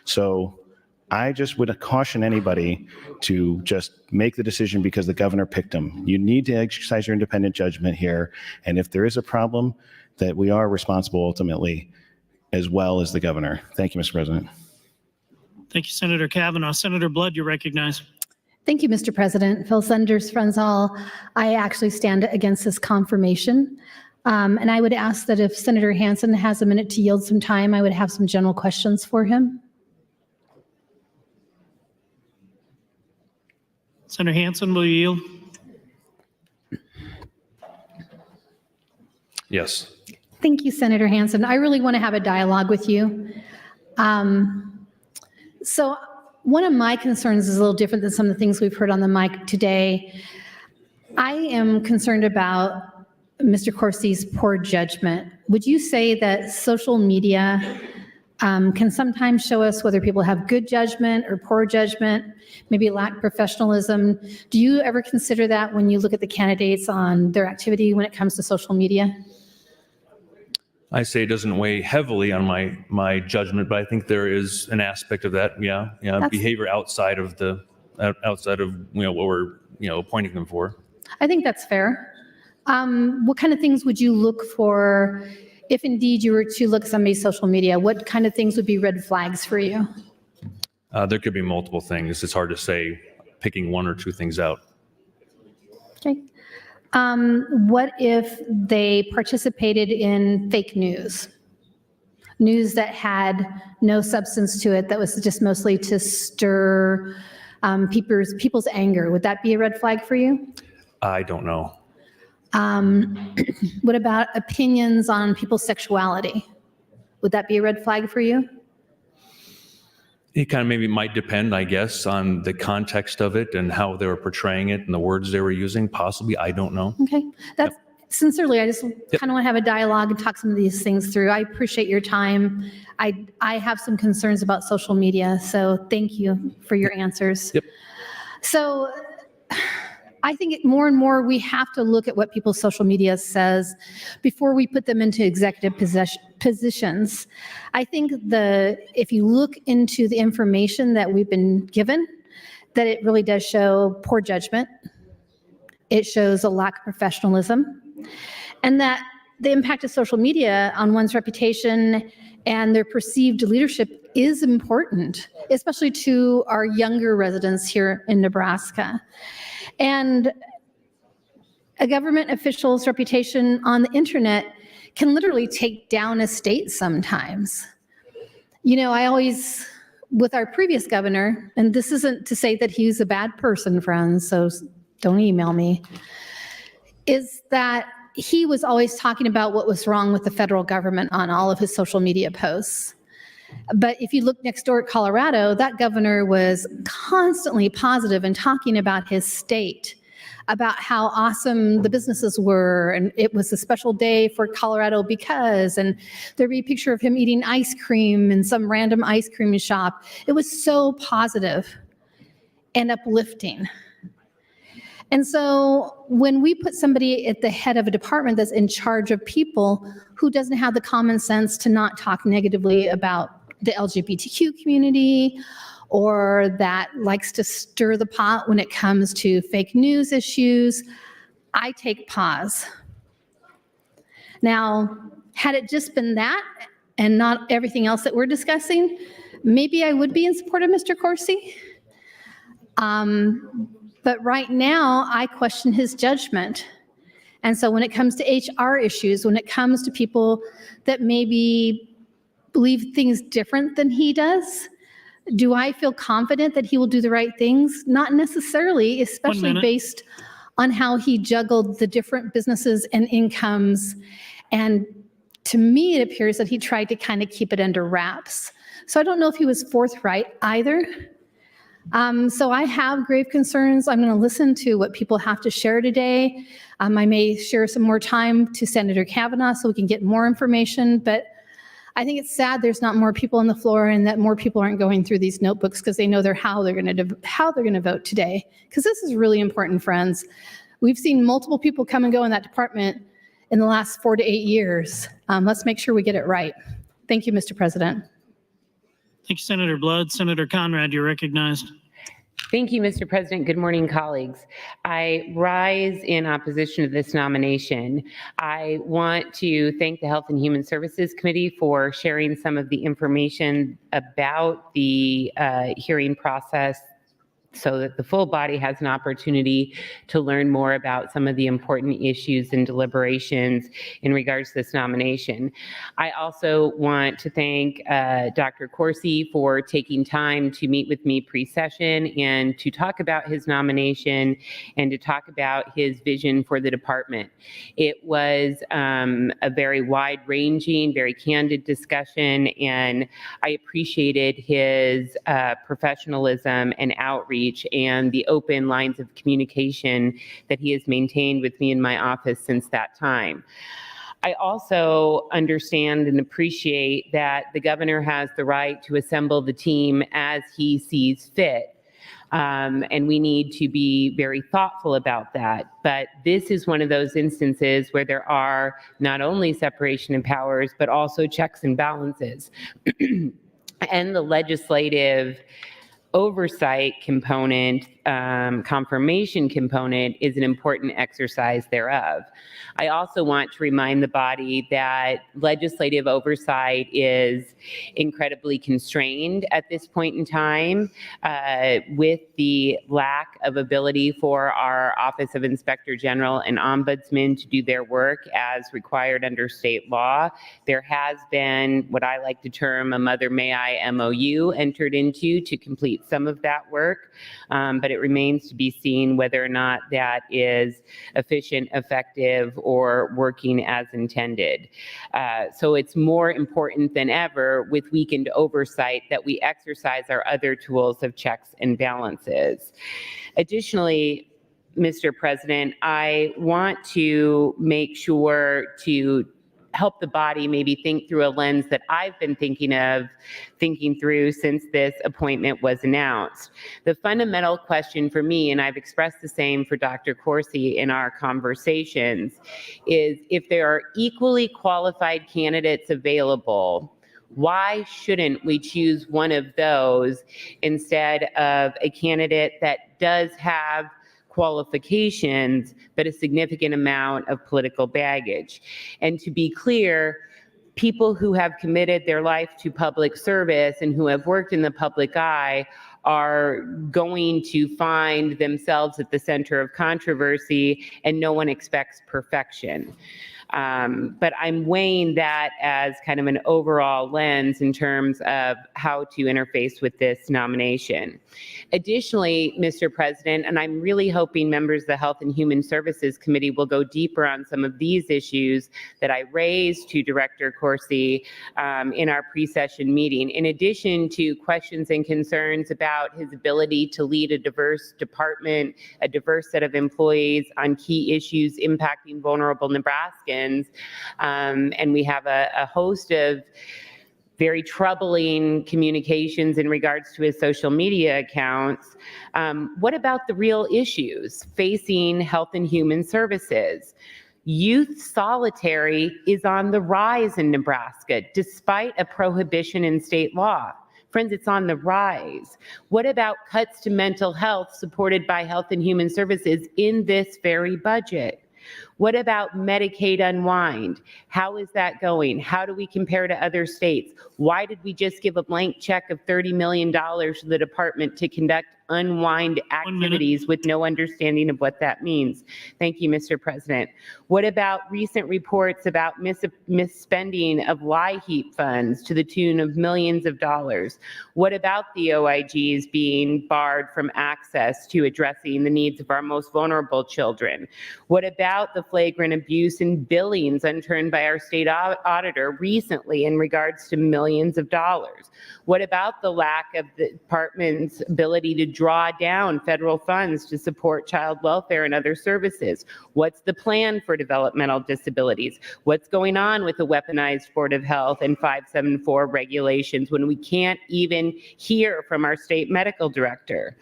So I just would caution anybody to just make the decision because the governor picked them. You need to exercise your independent judgment here. And if there is a problem, that we are responsible ultimately as well as the governor. Thank you, Mr. President. Thank you, Senator Kavanaugh. Senator Blood, you're recognized. Thank you, Mr. President. Phil Sunders, friends all. I actually stand against this confirmation. And I would ask that if Senator Hansen has a minute to yield some time, I would have some general questions for him. Senator Hansen, will you yield? Yes. Thank you, Senator Hansen. I really want to have a dialogue with you. So one of my concerns is a little different than some of the things we've heard on the mic today. I am concerned about Mr. Coursey's poor judgment. Would you say that social media can sometimes show us whether people have good judgment or poor judgment, maybe lack professionalism? Do you ever consider that when you look at the candidates on their activity when it comes to social media? I say it doesn't weigh heavily on my judgment, but I think there is an aspect of that. Yeah, behavior outside of what we're appointing them for. I think that's fair. What kind of things would you look for if indeed you were to look at somebody's social media? What kind of things would be red flags for you? There could be multiple things. It's hard to say, picking one or two things out. Okay. What if they participated in fake news? News that had no substance to it, that was just mostly to stir people's anger. Would that be a red flag for you? I don't know. What about opinions on people's sexuality? Would that be a red flag for you? It kind of maybe might depend, I guess, on the context of it and how they were portraying it and the words they were using. Possibly, I don't know. Okay, that's sincerely, I just kind of want to have a dialogue and talk some of these things through. I appreciate your time. I have some concerns about social media, so thank you for your answers. Yep. So I think more and more we have to look at what people's social media says before we put them into executive positions. I think if you look into the information that we've been given, that it really does show poor judgment. It shows a lack of professionalism, and that the impact of social media on one's reputation and their perceived leadership is important, especially to our younger residents here in Nebraska. And a government official's reputation on the internet can literally take down a state sometimes. I always, with our previous governor, and this isn't to say that he's a bad person, friends, so don't email me, is that he was always talking about what was wrong with the federal government on all of his social media posts. But if you look next door at Colorado, that governor was constantly positive and talking about his state, about how awesome the businesses were, and it was a special day for Colorado because, and there'd be a picture of him eating ice cream in some random ice cream shop. It was so positive and uplifting. And so when we put somebody at the head of a department that's in charge of people who doesn't have the common sense to not talk negatively about the LGBTQ community, or that likes to stir the pot when it comes to fake news issues, I take pause. Now, had it just been that and not everything else that we're discussing, maybe I would be in support of Mr. Coursey. But right now, I question his judgment. And so when it comes to HR issues, when it comes to people that maybe believe things different than he does, Do I feel confident that he will do the right things? Not necessarily, especially minute. based on how he juggled the different businesses and incomes. And to me, it appears that he tried to kind of keep it under wraps. So I don't know if he was forthright either. So I have grave concerns. I'm going to listen to what people have to share today. I may share some more time to Senator Kavanaugh so we can get more information, but I think it's sad there's not more people on the floor and that more people aren't going through these notebooks because they know how they're going to vote today. Because this is really important, friends. We've seen multiple people come and go in that department in the last 4 to 8 years. Let's make sure we get it right. Thank you, Mr. President. Thank you, Senator Blood. Senator Conrad, you're recognized. Thank you, Mr. President. Good morning, colleagues. I rise in opposition to this nomination. I want to thank the Health and Human Services Committee for sharing some of the information about the hearing process so that the full body has an opportunity to learn more about some of the important issues and deliberations in regards to this nomination. I also want to thank Dr. Coursey for taking time to meet with me pre-session and to talk about his nomination and to talk about his vision for the department. It was a very wide-ranging, very candid discussion, and I appreciated his professionalism and outreach and the open lines of communication that he has maintained with me in my office since that time. I also understand and appreciate that the governor has the right to assemble the team as he sees fit. And we need to be very thoughtful about that. But this is one of those instances where there are not only separation of powers, but also checks and balances. And the legislative oversight component, confirmation component is an important exercise thereof. I also want to remind the body that legislative oversight is incredibly constrained at this point in time with the lack of ability for our Office of Inspector General and Ombudsman to do their work as required under state law. There has been what I like to term a Mother May I MOU entered into to complete some of that work, but it remains to be seen whether or not that is efficient, effective, or working as intended. So it's more important than ever with weakened oversight that we exercise our other tools of checks and balances. Additionally, Mr. President, I want to make sure to help the body maybe think through a lens that I've been thinking through since this appointment was announced. The fundamental question for me, and I've expressed the same for Dr. Coursey in our conversations, is if there are equally qualified candidates available, why shouldn't we choose one of those instead of a candidate that does have qualifications, but a significant amount of political baggage? And to be clear, people who have committed their life to public service and who have worked in the public eye are going to find themselves at the center of controversy, and no one expects perfection. But I'm weighing that as kind of an overall lens in terms of how to interface with this nomination. Additionally, Mr. President, and I'm really hoping members of the Health and Human Services Committee will go deeper on some of these issues that I raised to Director Coursey in our pre-session meeting, in addition to questions and concerns about his ability to lead a diverse department, a diverse set of employees on key issues impacting vulnerable Nebraskans. And we have a host of very troubling communications in regards to his social media accounts. What about the real issues facing Health and Human Services? Youth solitary is on the rise in Nebraska, despite a prohibition in state law. Friends, it's on the rise. What about cuts to mental health supported by Health and Human Services in this very budget? What about Medicaid unwind? How is that going? How do we compare to other states? Why did we just give a blank check of $30 million to the department to conduct unwind activities with no understanding of what that means. Thank you, Mr. President. What about recent reports about misspending of LIHEAP funds to the tune of millions of dollars? What about the OIGs being barred from access to addressing the needs of our most vulnerable children? What about the flagrant abuse in billings unturned by our state auditor recently in regards to millions of dollars? What about the lack of the department's ability to draw down federal funds to support child welfare and other services? What's the plan for developmental disabilities? What's going on with the weaponized Board of Health and 574 regulations when we can't even hear from our state medical director?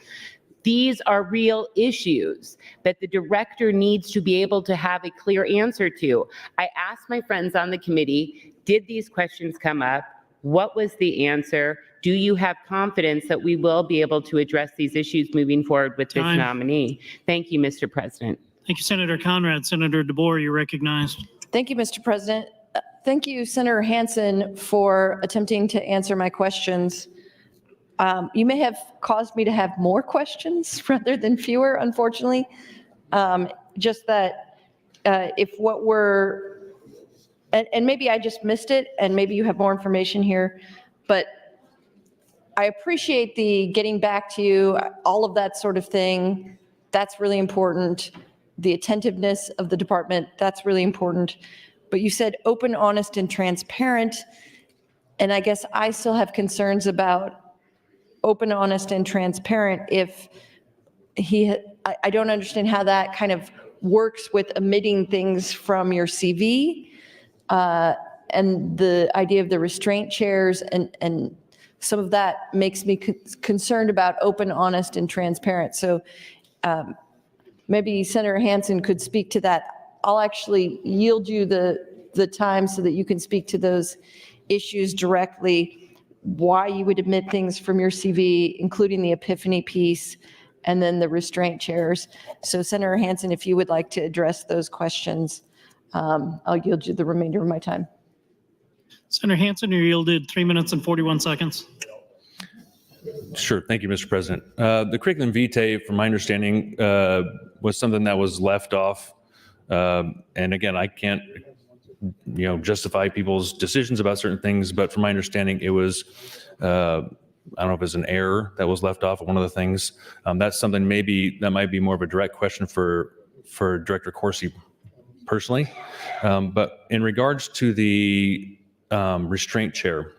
These are real issues that the director needs to be able to have a clear answer to. I asked my friends on the committee, did these questions come up? What was the answer? Do you have confidence that we will be able to address these issues moving forward with this nominee? Thank you, Mr. President. Thank you, Senator Conrad. Senator DeBoer, you're recognized. Thank you, Mr. President. Thank you, Senator Hansen, for attempting to answer my questions. You may have caused me to have more questions rather than fewer, unfortunately. Just that if what we're, and maybe I just missed it, and maybe you have more information here, but I appreciate the getting back to you, all of that sort of thing. That's really important. The attentiveness of the department, that's really important. But you said open, honest, and transparent. And I guess I still have concerns about open, honest, and transparent if I don't understand how that kind of works with omitting things from your CV and the idea of the restraint chairs, and some of that makes me concerned about open, honest, and transparent. So maybe Senator Hansen could speak to that. I'll actually yield you the time so that you can speak to those issues directly, why you would omit things from your CV, including the epiphany piece, and then the restraint chairs. So Senator Hansen, if you would like to address those questions, I'll yield you the remainder of my time. Senator Hansen, you're yielded 3 minutes and 41 seconds. Sure. Thank you, Mr. President. The curriculum vitae, from my understanding, was something that was left off. And again, I can't, justify people's decisions about certain things, but from my understanding, it was, I don't know if it's an error that was left off of one of the things. That's something maybe that might be more of a direct question for Director Coursey personally. But in regards to the restraint chair,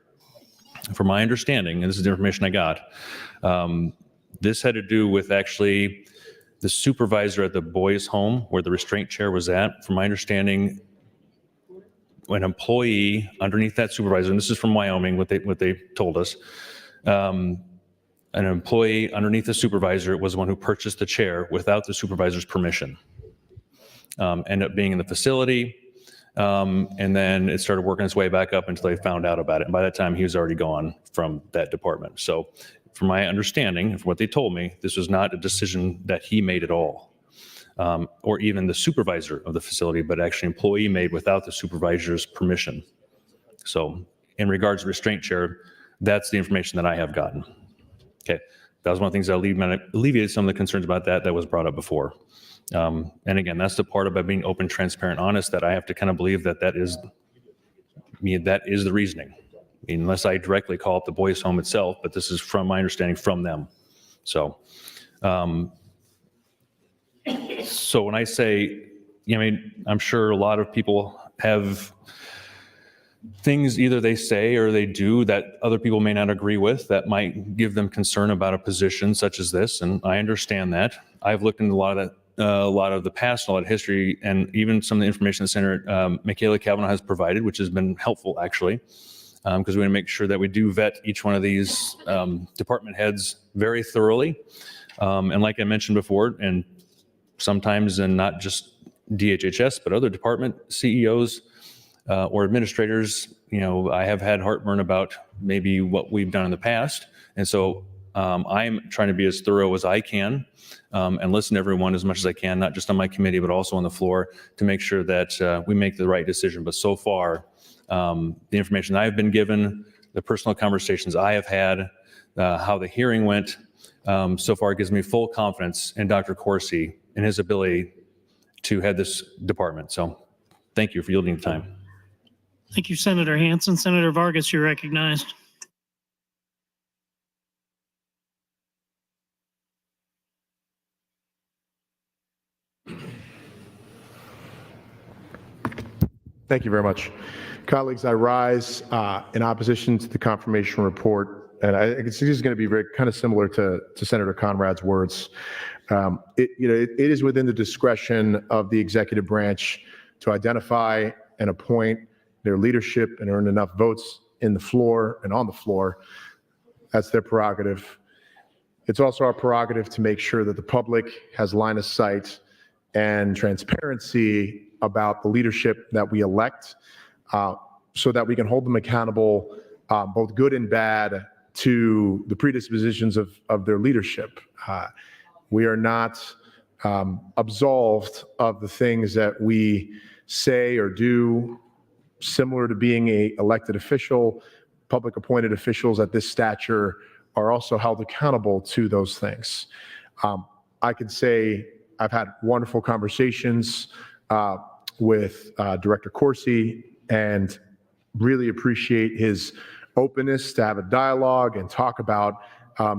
from my understanding, and this is the information I got, this had to do with actually the supervisor at the boys' home where the restraint chair was at. From my understanding, an employee underneath that supervisor, and this is from Wyoming, what they told us, an employee underneath the supervisor was the one who purchased the chair without the supervisor's permission. Ended up being in the facility, and then it started working its way back up until they found out about it. And by that time, he was already gone from that department. So from my understanding, from what they told me, this was not a decision that he made at all, or even the supervisor of the facility, but actually employee made without the supervisor's permission. So in regards to restraint chair, that's the information that I have gotten. Okay, that was one of the things that alleviated some of the concerns about that was brought up before. And again, that's the part about being open, transparent, honest, that I have to kind of believe that is the reasoning. I mean, unless I directly call up the boys' home itself, but this is from my understanding from them. So, so when I say, I'm sure a lot of people have things either they say or they do that other people may not agree with that might give them concern about a position such as this, and I understand that. I've looked into a lot of the past, a lot of history, and even some of the information that Senator Michaela Cavanaugh has provided, which has been helpful actually, because we want to make sure that we do vet each one of these department heads very thoroughly. And like I mentioned before, and sometimes, and not just DHHS, but other department CEOs or administrators, I have had heartburn about maybe what we've done in the past. And so I'm trying to be as thorough as I can and listen to everyone as much as I can, not just on my committee, but also on the floor, to make sure that we make the right decision. But so far, the information I've been given, the personal conversations I have had, how the hearing went, so far gives me full confidence in Dr. Coursey and his ability to head this department. So thank you for yielding the time. Thank you, Senator Hansen. Senator Vargas, you're recognized. Thank you very much. Colleagues, I rise in opposition to the confirmation report, and this is going to be very kind of similar to Senator Conrad's words. It is within the discretion of the executive branch to identify and appoint their leadership and earn enough votes in the floor and on the floor. That's their prerogative. It's also our prerogative to make sure that the public has line of sight and transparency about the leadership that we elect, so that we can hold them accountable, both good and bad, to the predispositions of their leadership. We are not absolved of the things that we say or do, similar to being an elected official. Public appointed officials at this stature are also held accountable to those things. I could say I've had wonderful conversations with Director Coursey and really appreciate his openness to have a dialogue and talk about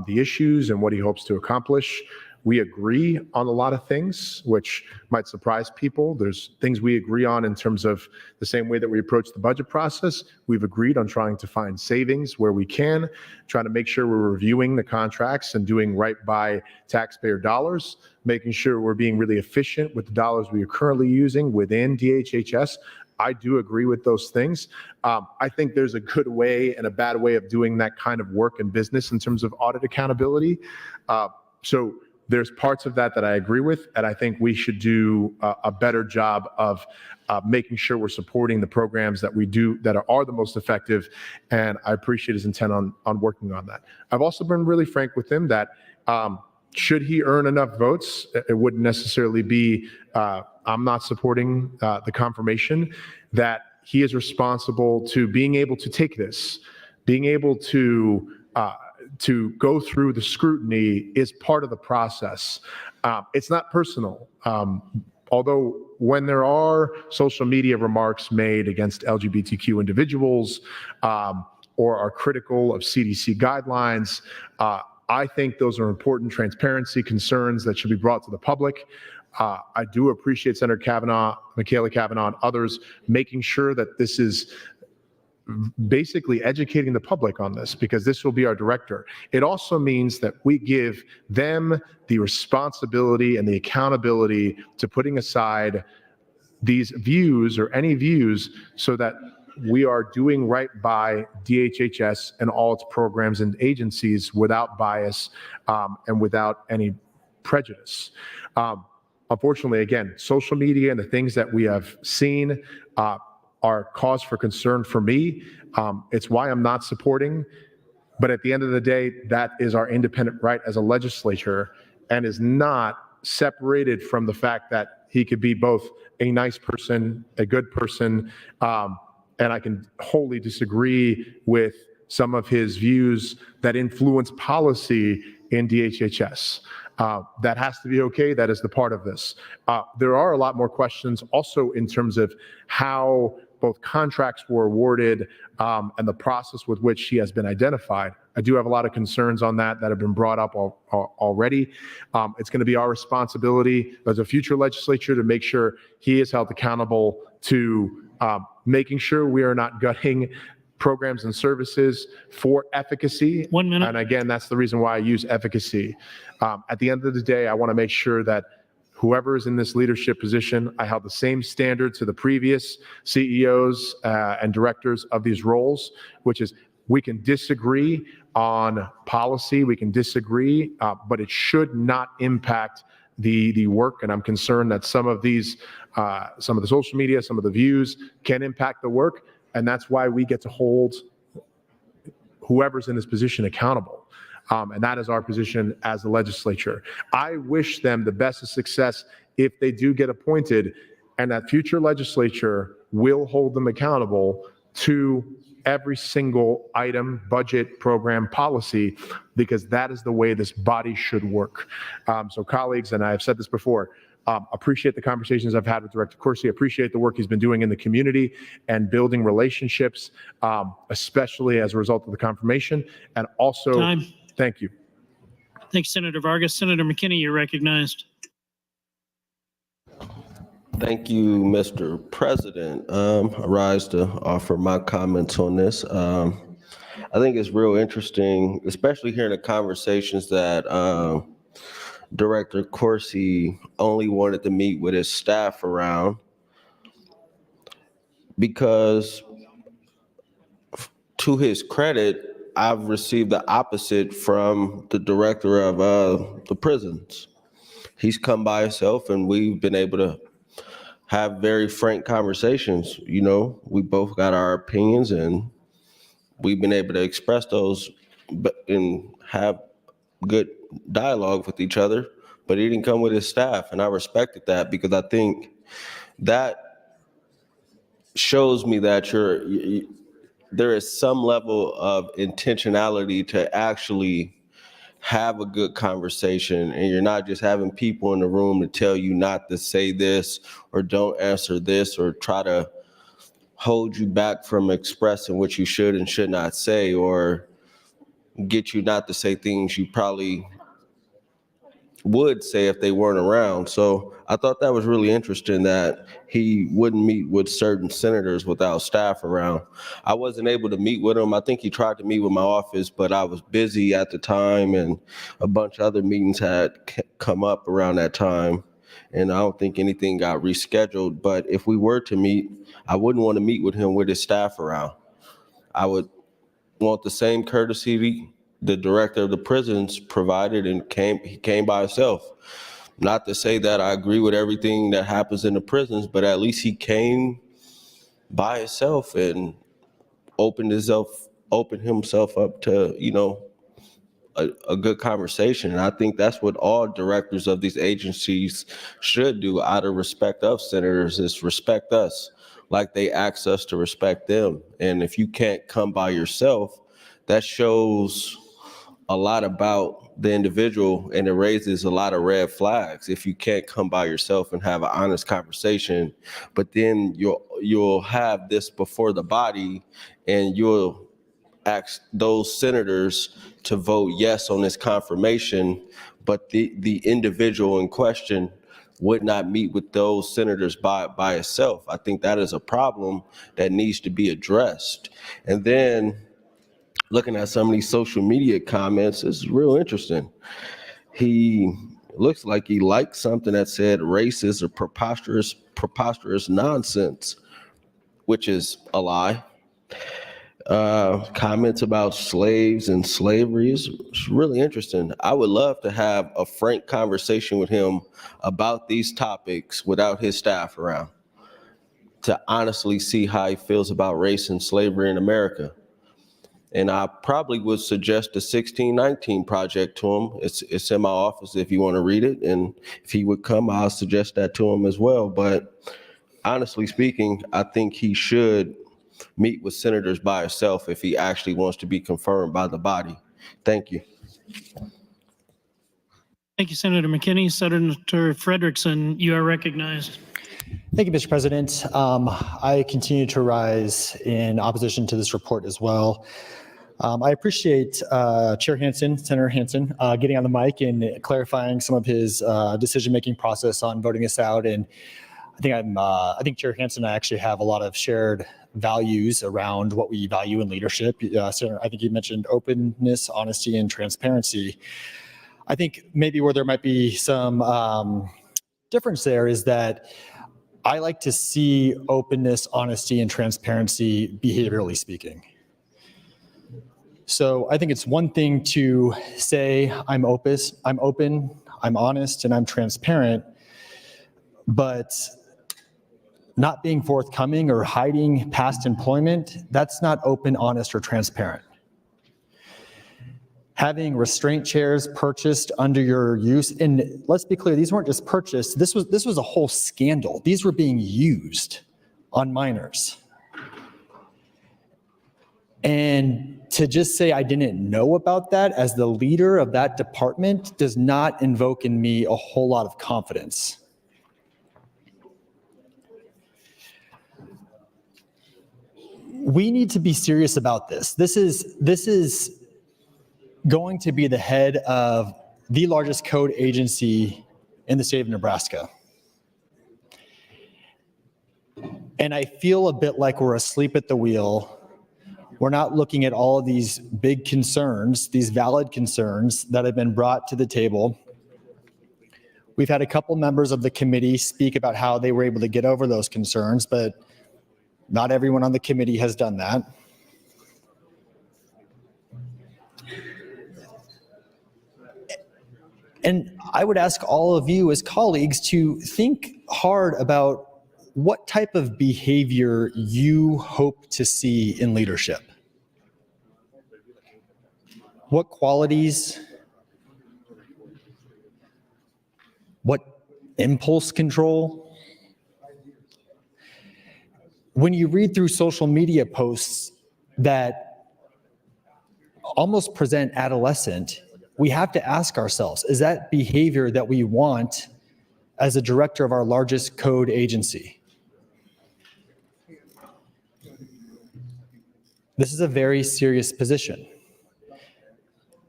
the issues and what he hopes to accomplish. We agree on a lot of things, which might surprise people. There's things we agree on in terms of the same way that we approach the budget process. We've agreed on trying to find savings where we can, trying to make sure we're reviewing the contracts and doing right by taxpayer dollars, making sure we're being really efficient with the dollars we are currently using within DHHS. I do agree with those things. I think there's a good way and a bad way of doing that kind of work in business in terms of audit accountability. So there's parts of that I agree with, and I think we should do a better job of making sure we're supporting the programs that we do that are the most effective, and I appreciate his intent on working on that. I've also been really frank with him that should he earn enough votes, it wouldn't necessarily be, I'm not supporting the confirmation, that he is responsible to being able to take this, being able to go through the scrutiny is part of the process. It's not personal. Although when there are social media remarks made against LGBTQ individuals or are critical of CDC guidelines, I think those are important transparency concerns that should be brought to the public. I do appreciate Senator Kavanaugh, Michaela Kavanaugh, and others making sure that this is basically educating the public on this, because this will be our director. It also means that we give them the responsibility and the accountability to putting aside these views or any views so that we are doing right by DHHS and all its programs and agencies without bias and without any prejudice. Unfortunately, again, social media and the things that we have seen are cause for concern for me. It's why I'm not supporting. But at the end of the day, that is our independent right as a legislature and is not separated from the fact that he could be both a nice person, a good person, and I can wholly disagree with some of his views that influence policy in DHHS. That has to be okay. That is the part of this. There are a lot more questions also in terms of how both contracts were awarded and the process with which he has been identified. I do have a lot of concerns on that have been brought up already. It's going to be our responsibility as a future legislature to make sure he is held accountable to making sure we are not gutting programs and services for efficacy. 1 minute. And again, that's the reason why I use efficacy. At the end of the day, I want to make sure that whoever is in this leadership position, I held the same standard to the previous CEOs and directors of these roles, which is we can disagree on policy, we can disagree, but it should not impact the work. And I'm concerned that some of these, some of the social media, some of the views can impact the work. And that's why we get to hold whoever's in this position accountable. And that is our position as the legislature. I wish them the best of success if they do get appointed, and that future legislature will hold them accountable to every single item, budget, program, policy, because that is the way this body should work. So colleagues, and I've said this before, appreciate the conversations I've had with Director Coursey, appreciate the work he's been doing in the community and building relationships, especially as a result of the confirmation. And also, Time. Thank you. Thank you, Senator Vargas. Senator McKinney, you're recognized. Thank you, Mr. President. I rise to offer my comments on this. I think it's real interesting, especially hearing the conversations that Director Coursey only wanted to meet with his staff around, because to his credit, I've received the opposite from the director of the prisons. He's come by himself and we've been able to have very frank conversations. You know, we both got our opinions and we've been able to express those and have good dialogue with each other, but he didn't come with his staff. And I respected that, because I think that shows me that there is some level of intentionality to actually have a good conversation, and you're not just having people in the room to tell you not to say this or don't answer this or try to hold you back from expressing what you should and should not say, or get you not to say things you probably would say if they weren't around. So I thought that was really interesting that he wouldn't meet with certain senators without staff around. I wasn't able to meet with him. I think he tried to meet with my office, but I was busy at the time and a bunch of other meetings had come up around that time. And I don't think anything got rescheduled. But if we were to meet, I wouldn't want to meet with him with his staff around. I would want the same courtesy the director of the prisons provided, and he came by himself. Not to say that I agree with everything that happens in the prisons, but at least he came by himself and opened himself up to, you know, a good conversation. And I think that's what all directors of these agencies should do, out of respect of senators, is respect us like they ask us to respect them. And if you can't come by yourself, that shows a lot about the individual, and it raises a lot of red flags if you can't come by yourself and have an honest conversation. But then you'll have this before the body, and you'll ask those senators to vote yes on this confirmation, but the individual in question would not meet with those senators by itself. I think that is a problem that needs to be addressed. And then looking at some of these social media comments, it's real interesting. He looks like he liked something that said racist or preposterous nonsense, which is a lie. Comments about slaves and slavery is really interesting. I would love to have a frank conversation with him about these topics without his staff around, to honestly see how he feels about race and slavery in America. And I probably would suggest the 1619 project to him. It's in my office if you want to read it. And if he would come, I'll suggest that to him as well. But honestly speaking, I think he should meet with senators by himself if he actually wants to be confirmed by the body. Thank you. Thank you, Senator McKinney. Senator Frederickson, you are recognized. Thank you, Mr. President. I continue to rise in opposition to this report as well. I appreciate Chair Hansen, Senator Hansen, getting on the mic and clarifying some of his decision-making process on voting this out. And I think Chair Hansen and I actually have a lot of shared values around what we value in leadership. Senator, I think you mentioned openness, honesty, and transparency. I think maybe where there might be some difference there is that I like to see openness, honesty, and transparency behaviorally speaking. So I think it's one thing to say I'm open, I'm honest, and I'm transparent, but not being forthcoming or hiding past employment, that's not open, honest, or transparent. Having restraint chairs purchased under your use, and let's be clear, these weren't just purchased, this was a whole scandal. These were being used on minors. And to just say I didn't know about that as the leader of that department does not invoke in me a whole lot of confidence. We need to be serious about this. This is going to be the head of the largest code agency in the state of Nebraska. And I feel a bit like we're asleep at the wheel. We're not looking at all of these big concerns, these valid concerns that have been brought to the table. We've had a couple members of the committee speak about how they were able to get over those concerns, but not everyone on the committee has done that. And I would ask all of you as colleagues to think hard about what type of behavior you hope to see in leadership. What qualities? What impulse control? When you read through social media posts that almost present adolescent, we have to ask ourselves, is that behavior that we want as a director of our largest code agency? This is a very serious position.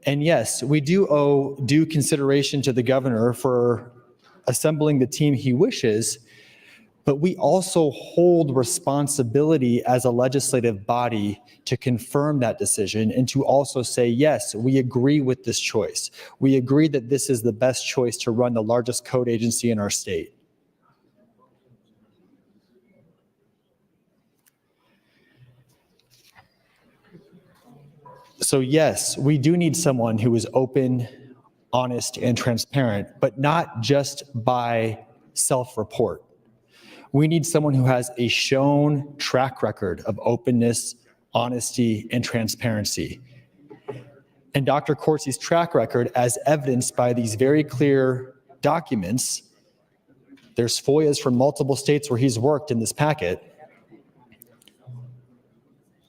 And yes, we do owe due consideration to the governor for assembling the team he wishes, but we also hold responsibility as a legislative body to confirm that decision and to also say, yes, we agree with this choice. We agree that this is the best choice to run the largest code agency in our state. So yes, we do need someone who is open, honest, and transparent, but not just by self-report. We need someone who has a shown track record of openness, honesty, and transparency. And Dr. Corsi's track record, as evidenced by these very clear documents, there's FOIAs from multiple states where he's worked in this packet,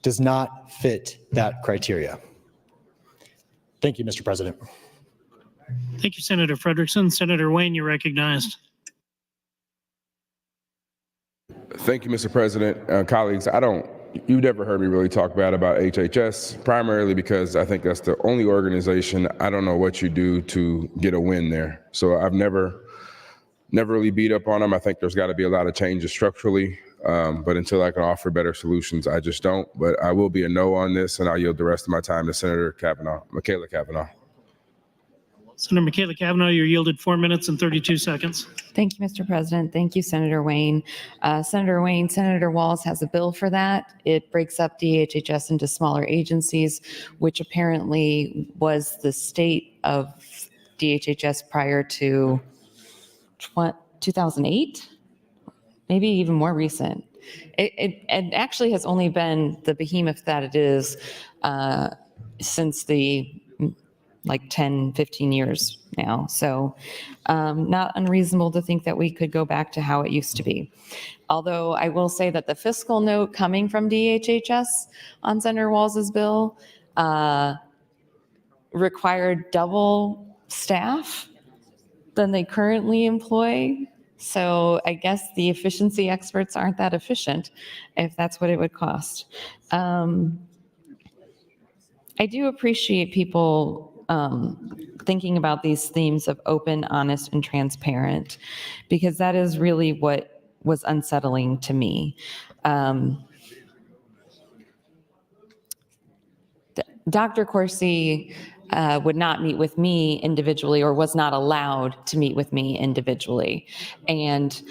does not fit that criteria. Thank you, Mr. President. Thank you, Senator Frederickson. Senator Wayne, you're recognized. Thank you, Mr. President. Colleagues, you've never heard me really talk bad about HHS, primarily because I think that's the only organization, I don't know what you do to get a win there. So I've never really beat up on them. I think there's got to be a lot of changes structurally, but until I can offer better solutions, I just don't. But I will be a no on this, and I'll yield the rest of my time to Senator Michaela Cavanaugh. Senator Michaela Cavanaugh, you're yielded 4 minutes and 32 seconds. Thank you, Mr. President. Thank you, Senator Wayne. Senator Walz has a bill for that. It breaks up DHHS into smaller agencies, which apparently was the state of DHHS prior to 2008, maybe even more recent. It actually has only been the behemoth that it is since the 10, 15 years now. So not unreasonable to think that we could go back to how it used to be. Although I will say that the fiscal note coming from DHHS on Senator Walz's bill required double staff than they currently employ. So I guess the efficiency experts aren't that efficient if that's what it would cost. I do appreciate people thinking about these themes of open, honest, and transparent, because that is really what was unsettling to me. Dr. Corsi would not meet with me individually, or was not allowed to meet with me individually. And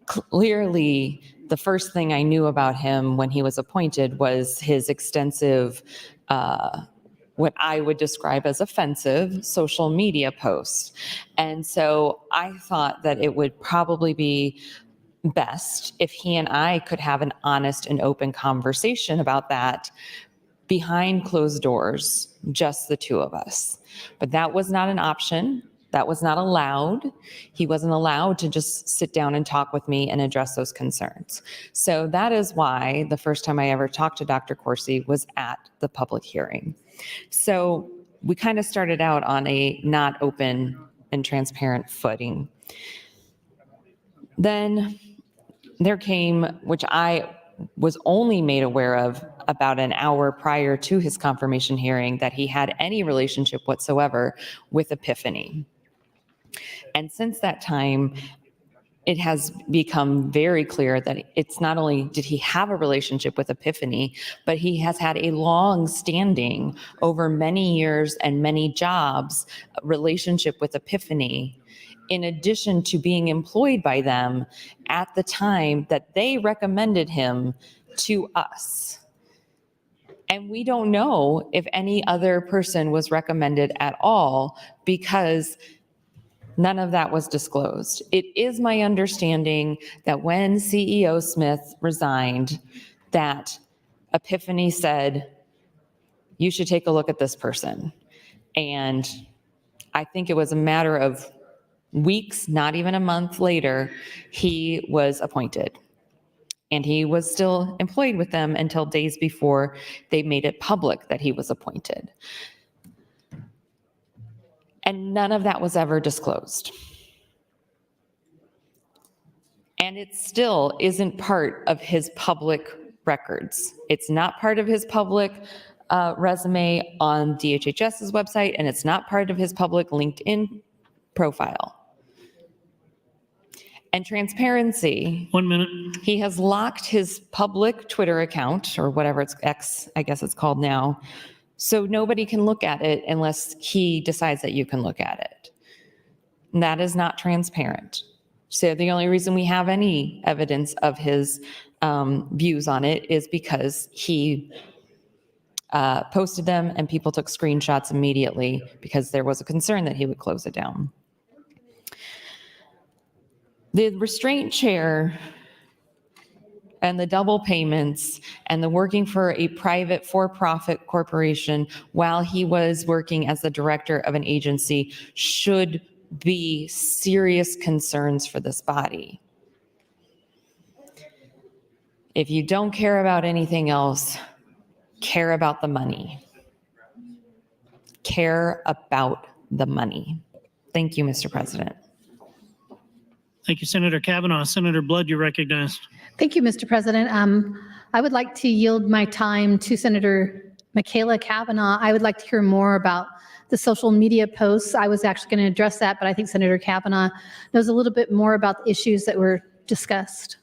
clearly, the first thing I knew about him when he was appointed was his extensive what I would describe as offensive social media posts. And so I thought that it would probably be best if he and I could have an honest and open conversation about that behind closed doors, just the two of us. But that was not an option. That was not allowed. He wasn't allowed to just sit down and talk with me and address those concerns. So that is why the first time I ever talked to Dr. Coursey was at the public hearing. So we kind of started out on a not open and transparent footing. Then there came, which I was only made aware of about an hour prior to his confirmation hearing, that he had any relationship whatsoever with Epiphany. And since that time, it has become very clear that it's not only did he have a relationship with Epiphany, but he has had a long-standing, over many years and many jobs, relationship with Epiphany, in addition to being employed by them at the time that they recommended him to us. And we don't know if any other person was recommended at all, because none of that was disclosed. It is my understanding that when CEO Smith resigned, that Epiphany said, you should take a look at this person. And I think it was a matter of weeks, not even a month later, he was appointed. And he was still employed with them until days before they made it public that he was appointed. And none of that was ever disclosed. And it still isn't part of his public records. It's not part of his public resume on DHHS's website, and it's not part of his public LinkedIn profile. And transparency. 1 minute. He has locked his public Twitter account, or whatever it's X, I guess it's called now, so nobody can look at it unless he decides that you can look at it. And that is not transparent. So the only reason we have any evidence of his views on it is because he posted them and people took screenshots immediately because there was a concern that he would close it down. The restraint chair and the double payments and the working for a private for-profit corporation while he was working as the director of an agency should be serious concerns for this body. If you don't care about anything else, care about the money. Care about the money. Thank you, Mr. President. Thank you, Senator Kavanaugh. Senator Blood, you're recognized. Thank you, Mr. President. I would like to yield my time to Senator Michaela Kavanaugh. I would like to hear more about the social media posts. I was actually going to address that, but I think Senator Kavanaugh knows a little bit more about the issues that were discussed.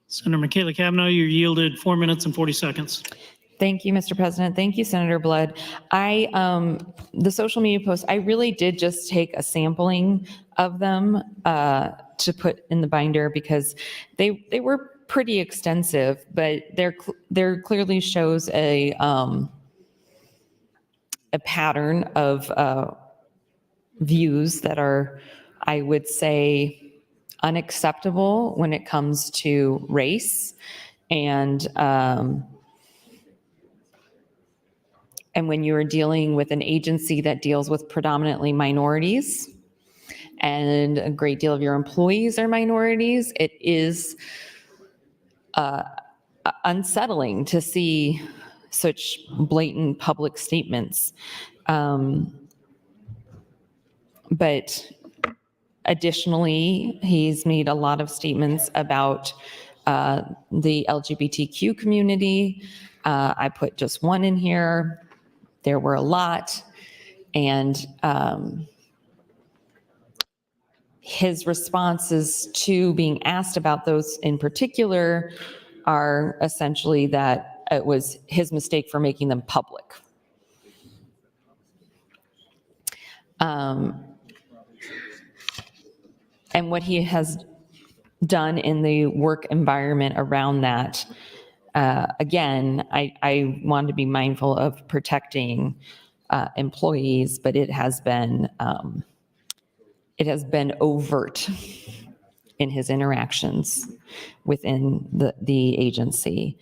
Senator Michaela Kavanaugh, you're yielded 4 minutes and 40 seconds. Thank you, Mr. President. Thank you, Senator Blood. The social media posts, I really did just take a sampling of them to put in the binder because they were pretty extensive, but there clearly shows a pattern of views that are, I would say, unacceptable when it comes to race and when you're dealing with an agency that deals with predominantly minorities and a great deal of your employees are minorities, it is unsettling to see such blatant public statements. But additionally, he's made a lot of statements about the LGBTQ community. I put just one in here. There were a lot. And his responses to being asked about those in particular are essentially that it was his mistake for making them public. And what he has done in the work environment around that, again, I want to be mindful of protecting employees, but it has been overt in his interactions within the agency.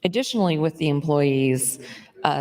Additionally, with the employees,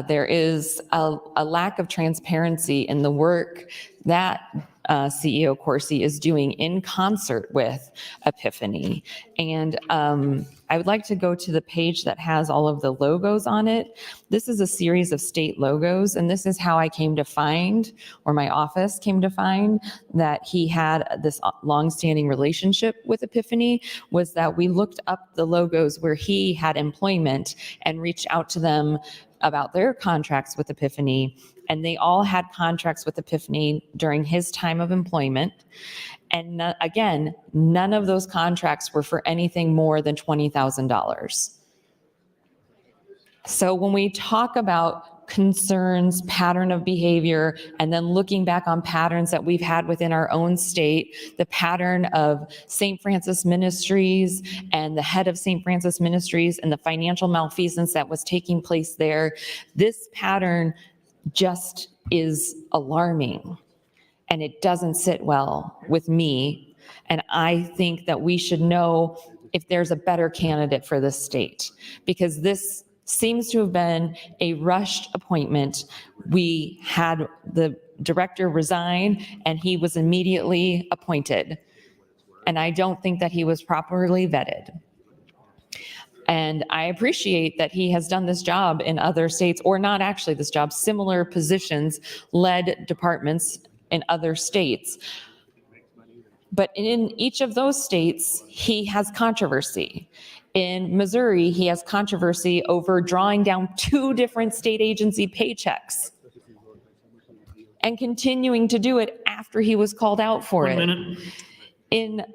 there is a lack of transparency in the work that CEO Corsi is doing in concert with Epiphany. And I would like to go to the page that has all of the logos on it. This is a series of state logos, and this is how I came to find, or my office came to find, that he had this longstanding relationship with Epiphany, was that we looked up the logos where he had employment and reached out to them about their contracts with Epiphany, and they all had contracts with Epiphany during his time of employment. And again, none of those contracts were for anything more than $20,000. So when we talk about concerns, pattern of behavior, and then looking back on patterns that we've had within our own state, the pattern of St. Francis Ministries and the head of St. Francis Ministries and the financial malfeasance that was taking place there, this pattern just is alarming, and it doesn't sit well with me. And I think that we should know if there's a better candidate for this state, because this seems to have been a rushed appointment. We had the director resign and he was immediately appointed. And I don't think that he was properly vetted. And I appreciate that he has done this job in other states, or not actually this job, similar positions, led departments in other states. But in each of those states, he has controversy. In Missouri, he has controversy over drawing down 2 different state agency paychecks and continuing to do it after he was called out for it. 1 minute. In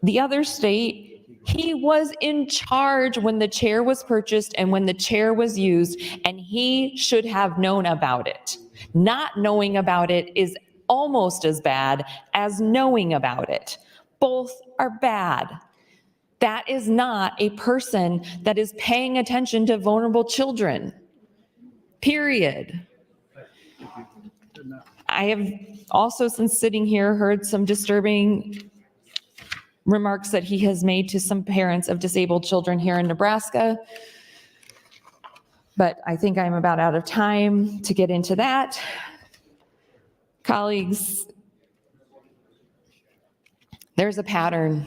the other state, he was in charge when the chair was purchased and when the chair was used, and he should have known about it. Not knowing about it is almost as bad as knowing about it. Both are bad. That is not a person that is paying attention to vulnerable children, period. I have also, since sitting here, heard some disturbing remarks that he has made to some parents of disabled children here in Nebraska. But I think I'm about out of time to get into that. Colleagues, there's a pattern.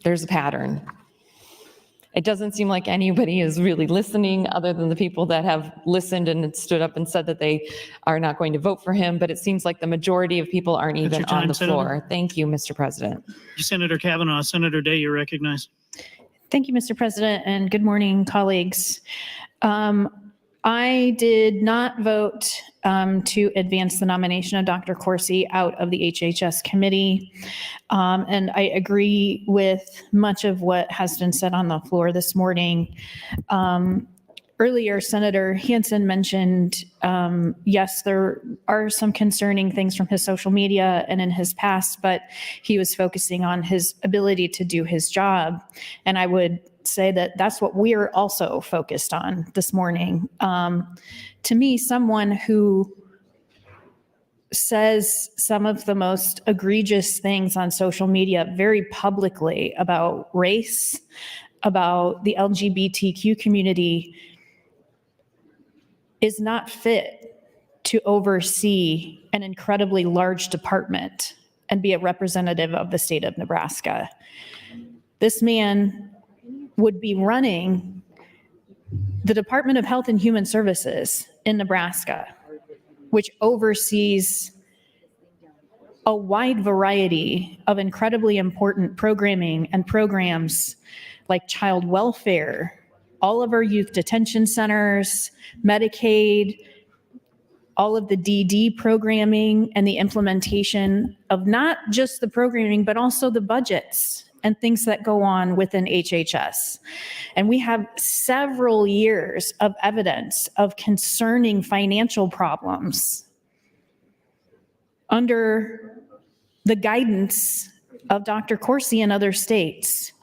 There's a pattern. It doesn't seem like anybody is really listening other than the people that have listened and stood up and said that they are not going to vote for him, but it seems like the majority of people aren't That's even your time, on the floor. Senator. Thank you, Mr. President. Senator Kavanaugh. Senator Day, you're recognized. Thank you, Mr. President, and good morning, colleagues. I did not vote to advance the nomination of Dr. Corsi out of the HHS committee. And I agree with much of what has been said on the floor this morning. Earlier, Senator Hansen mentioned, yes, there are some concerning things from his social media and in his past, but he was focusing on his ability to do his job. And I would say that that's what we're also focused on this morning. To me, someone who says some of the most egregious things on social media very publicly about race, about the LGBTQ community, is not fit to oversee an incredibly large department and be a representative of the state of Nebraska. This man would be running the Department of Health and Human Services in Nebraska, which oversees a wide variety of incredibly important programming and programs like child welfare, all of our youth detention centers, Medicaid, all of the DD programming, and the implementation of not just the programming, but also the budgets and things that go on within HHS. And we have several years of evidence of concerning financial problems under the guidance of Dr. Corsi and other states.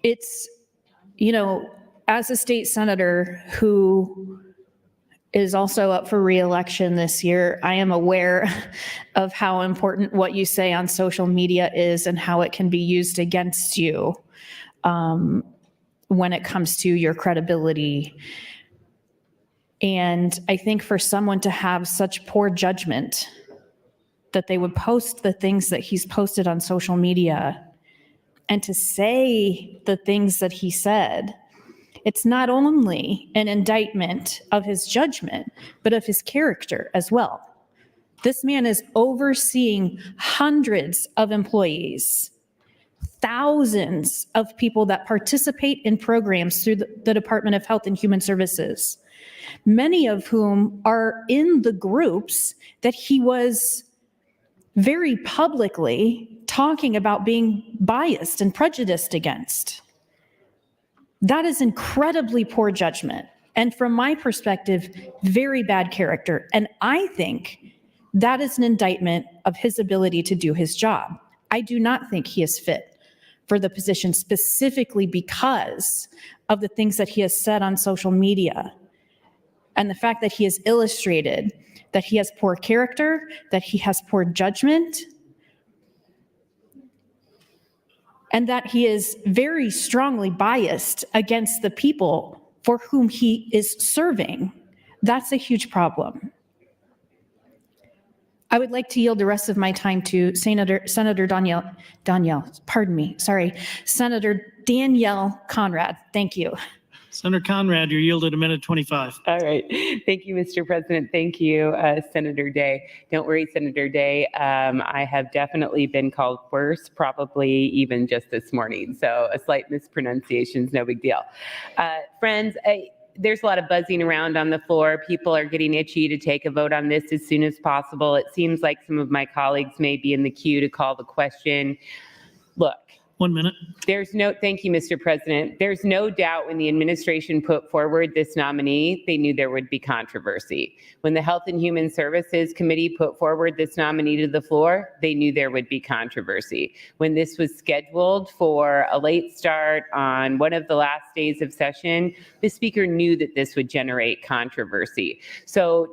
It's, you know, as a state senator who is also up for reelection this year. I am aware of how important what you say on social media is and how it can be used against you when it comes to your credibility. And I think for someone to have such poor judgment that they would post the things that he's posted on social media and to say the things that he said, it's not only an indictment of his judgment, but of his character as well. This man is overseeing hundreds of employees, thousands of people that participate in programs through the Department of Health and Human Services, many of whom are in the groups that he was very publicly talking about being biased and prejudiced against. That is incredibly poor judgment. And from my perspective, very bad character. And I think that is an indictment of his ability to do his job. I do not think he is fit for the position specifically because of the things that he has said on social media and the fact that he has illustrated that he has poor character, that he has poor judgment, and that he is very strongly biased against the people for whom he is serving. That's a huge problem. I would like to yield the rest of my time to Senator Danielle Conrad. Thank you. Senator Conrad, you're yielded a minute 25. All right. Thank you, Mr. President. Thank you, Senator Day. Don't worry, Senator Day. I have definitely been called worse, probably even just this morning. So a slight mispronunciation is no big deal. Friends, there's a lot of buzzing around on the floor. People are getting itchy to take a vote on this as soon as possible. It seems like some of my colleagues may be in the queue to call the question. Look. 1 minute. Thank you, Mr. President. There's no doubt when the administration put forward this nominee, they knew there would be controversy. When the Health and Human Services Committee put forward this nominee to the floor, they knew there would be controversy. When this was scheduled for a late start on one of the last days of session, the speaker knew that this would generate controversy. So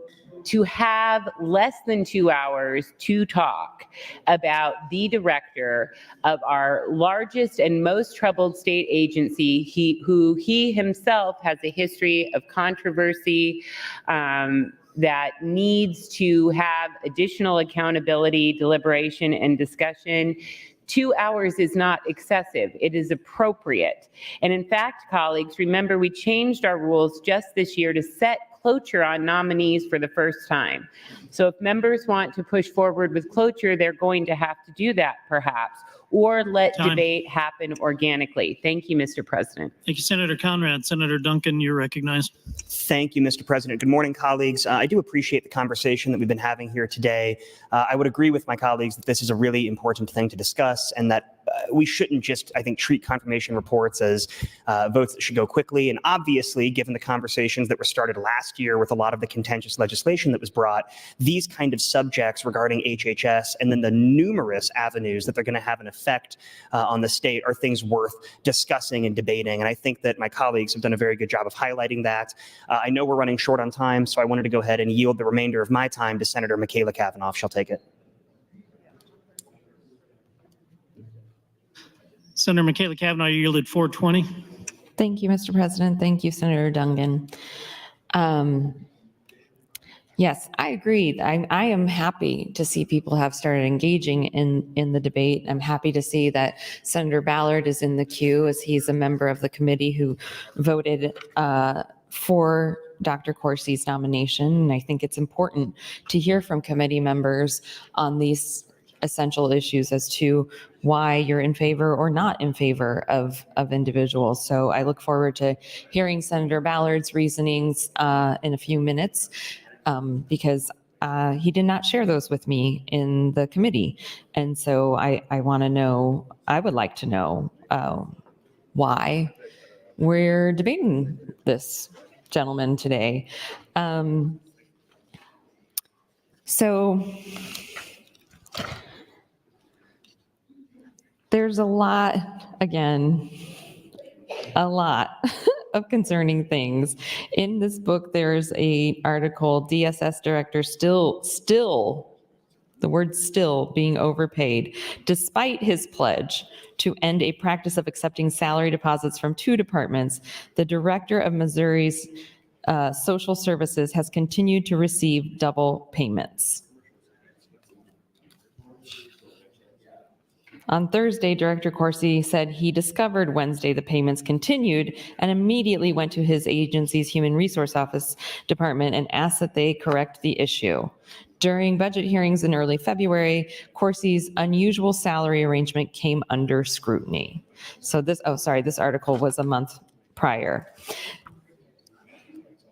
to have less than 2 hours to talk about the director of our largest and most troubled state agency, who he himself has a history of controversy, that needs to have additional accountability, deliberation, and discussion. 2 hours is not excessive. It is appropriate. And in fact, colleagues, remember we changed our rules just this year to set cloture on nominees for the first time. So if members want to push forward with cloture, they're going to have to do that perhaps, or let debate happen organically. Thank you, Mr. President. Thank you, Senator Conrad. Senator Duncan, you're recognized. Thank you, Mr. President. Good morning, colleagues. I do appreciate the conversation that we've been having here today. I would agree with my colleagues that this is a really important thing to discuss and that we shouldn't just, I think, treat confirmation reports as votes that should go quickly. And obviously, given the conversations that were started last year with a lot of the contentious legislation that was brought, these kind of subjects regarding HHS and then the numerous avenues that they're going to have an effect on the state are things worth discussing and debating. And I think that my colleagues have done a very good job of highlighting that. I know we're running short on time, so I wanted to go ahead and yield the remainder of my time to Senator Michaela Cavanaugh, if she'll take it. Senator Michaela Cavanaugh, you yielded 420. Thank you, Mr. President. Thank you, Senator Duncan. Yes, I agree. I am happy to see people have started engaging in the debate. I'm happy to see that Senator Ballard is in the queue as he's a member of the committee who voted for Dr. Corsi's nomination. And I think it's important to hear from committee members on these essential issues as to why you're in favor or not in favor of individuals. So I look forward to hearing Senator Ballard's reasonings in a few minutes because he did not share those with me in the committee. And so I would like to know why we're debating this gentleman today. There's a lot of concerning things. In this book, there's a article, DSS director still, the word still, being overpaid, despite his pledge to end a practice of accepting salary deposits from 2 departments. The director of Missouri's social services has continued to receive double payments. On Thursday, Director Corsi said he discovered Wednesday the payments continued and immediately went to his agency's Human Resource Office Department and asked that they correct the issue. During budget hearings in early February, Corsi's unusual salary arrangement came under scrutiny. So this article was a month prior.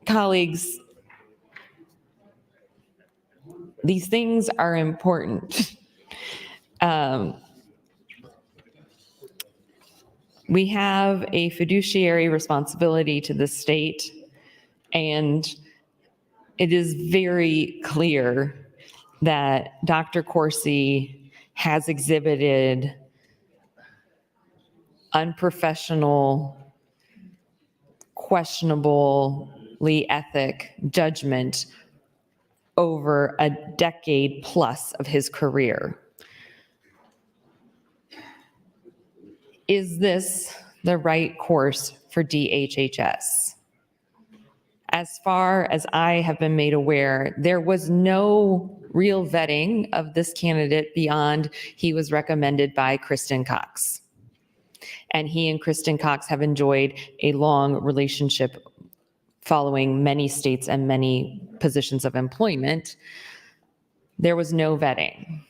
Colleagues, these things are important. We have a fiduciary responsibility to the state, and it is very clear that Dr. Corsi has exhibited unprofessional, questionably ethic judgment over a decade plus of his career. Is this the right course for DHHS? As far as I have been made aware, there was no real vetting of this candidate beyond he was recommended by Kristen Cox. And he and Kristen Cox have enjoyed a long relationship following many states and many positions of employment. There was no vetting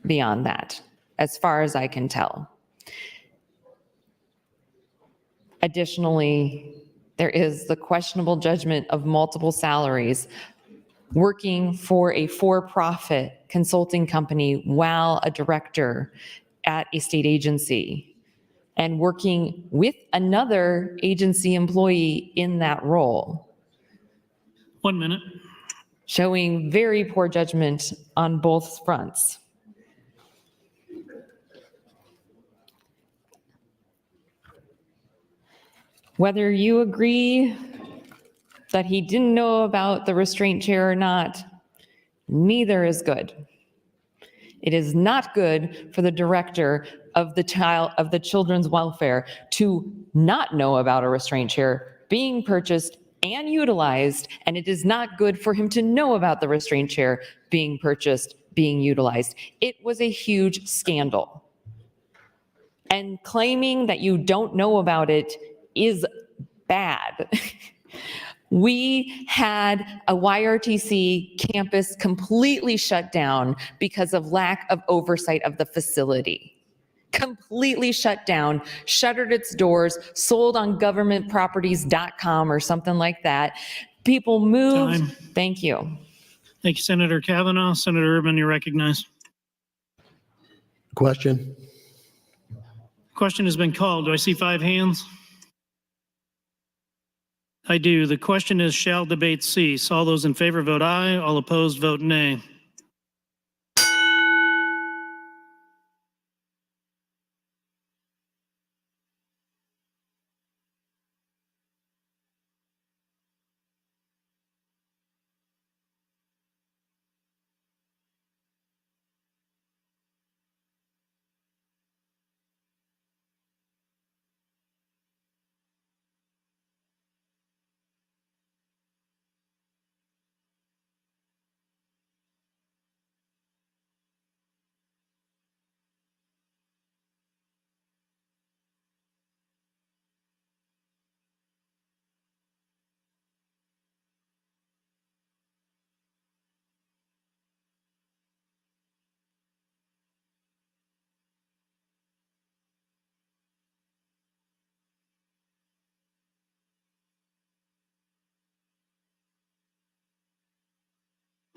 beyond that, as far as I can tell. Additionally, there is the questionable judgment of multiple salaries, working for a for-profit consulting company while a director at a state agency, and working with another agency employee in that role. 1 minute. Showing very poor judgment on both fronts. Whether you agree that he didn't know about the restraint chair or not, neither is good. It is not good for the director of the children's welfare to not know about a restraint chair being purchased and utilized, and it is not good for him to know about the restraint chair being purchased, being utilized. It was a huge scandal. And claiming that you don't know about it is bad. We had a YRTC campus completely shut down because of lack of oversight of the facility. Completely shut down, shuttered its doors, sold on governmentproperties.com or something like that. People moved. Time. Thank you. Thank you, Senator Kavanaugh. Senator Urban, you're recognized. Question. Question has been called. Do I see 5 hands? I do. The question is, shall debate cease? All those in favor vote aye. All opposed vote nay.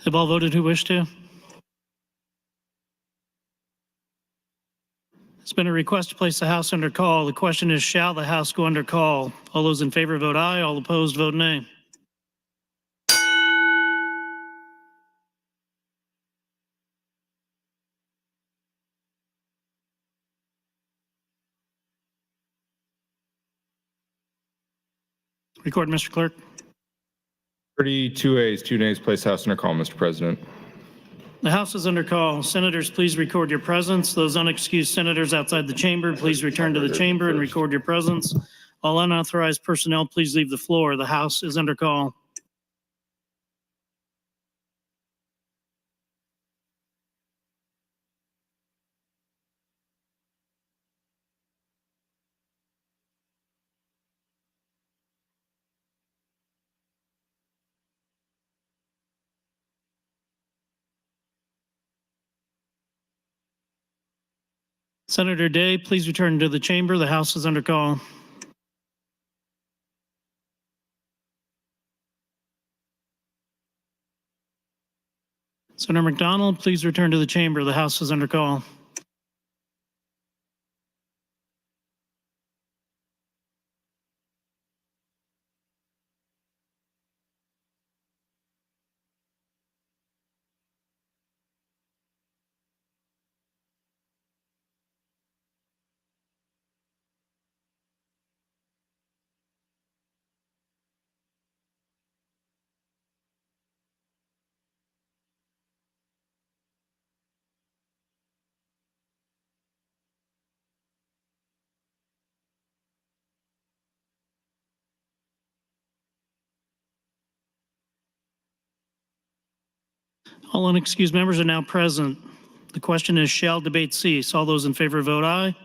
Have all voted who wish to? It's been a request to place the House under call. The question is, shall the House go under call? All those in favor vote aye. All opposed vote nay. Record, Mr. Clerk. 32 ayes, 2 nays, place House under call, Mr. President. The House is under call. Senators, please record your presence. Those unexcused senators outside the chamber, please return to the chamber and record your presence. All unauthorized personnel, please leave the floor. The House is under call. Senator Day, please return to the chamber. The House is under call. Senator McDonald, please return to the chamber. The House is under call. All unexcused members are now present. The question is, shall debate cease? All those in favor vote aye.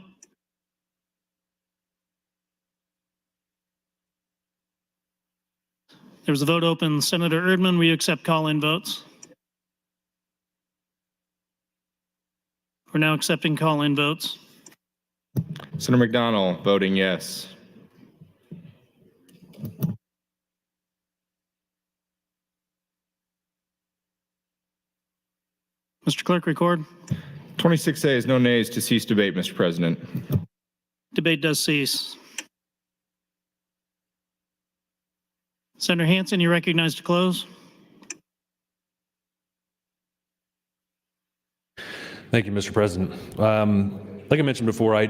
There's a vote open. Senator Erdman, will you accept call-in votes? We're now accepting call-in votes. Senator McDonald, voting yes. Mr. Clerk, record. 26 ayes, no nays to cease debate, Mr. President. Debate does cease. Senator Hansen, you recognized to close. Thank you, Mr. President. Like I mentioned before, I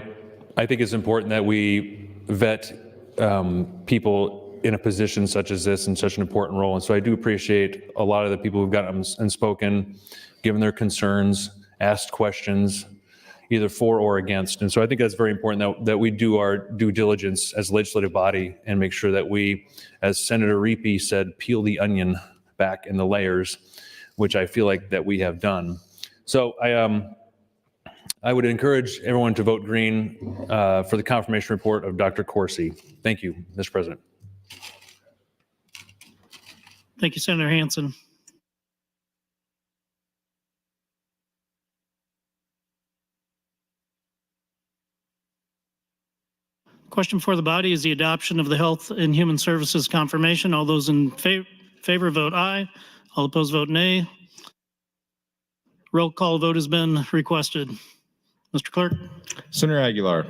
think it's important that we vet people in a position such as this in such an important role. And so I do appreciate a lot of the people who've gotten and spoken, given their concerns, asked questions, either for or against. And so I think that's very important that we do our due diligence as a legislative body and make sure that we, as Senator Reapy said, peel the onion back in the layers, which I feel like that we have done. So I would encourage everyone to vote green for the confirmation report of Dr. Coursey. Thank you, Mr. President. Thank you, Senator Hansen. Question for the body is the adoption of the Health and Human Services confirmation. All those in favor vote aye. All opposed vote nay. Roll call vote has been requested. Mr. Clerk. Senator Aguilar.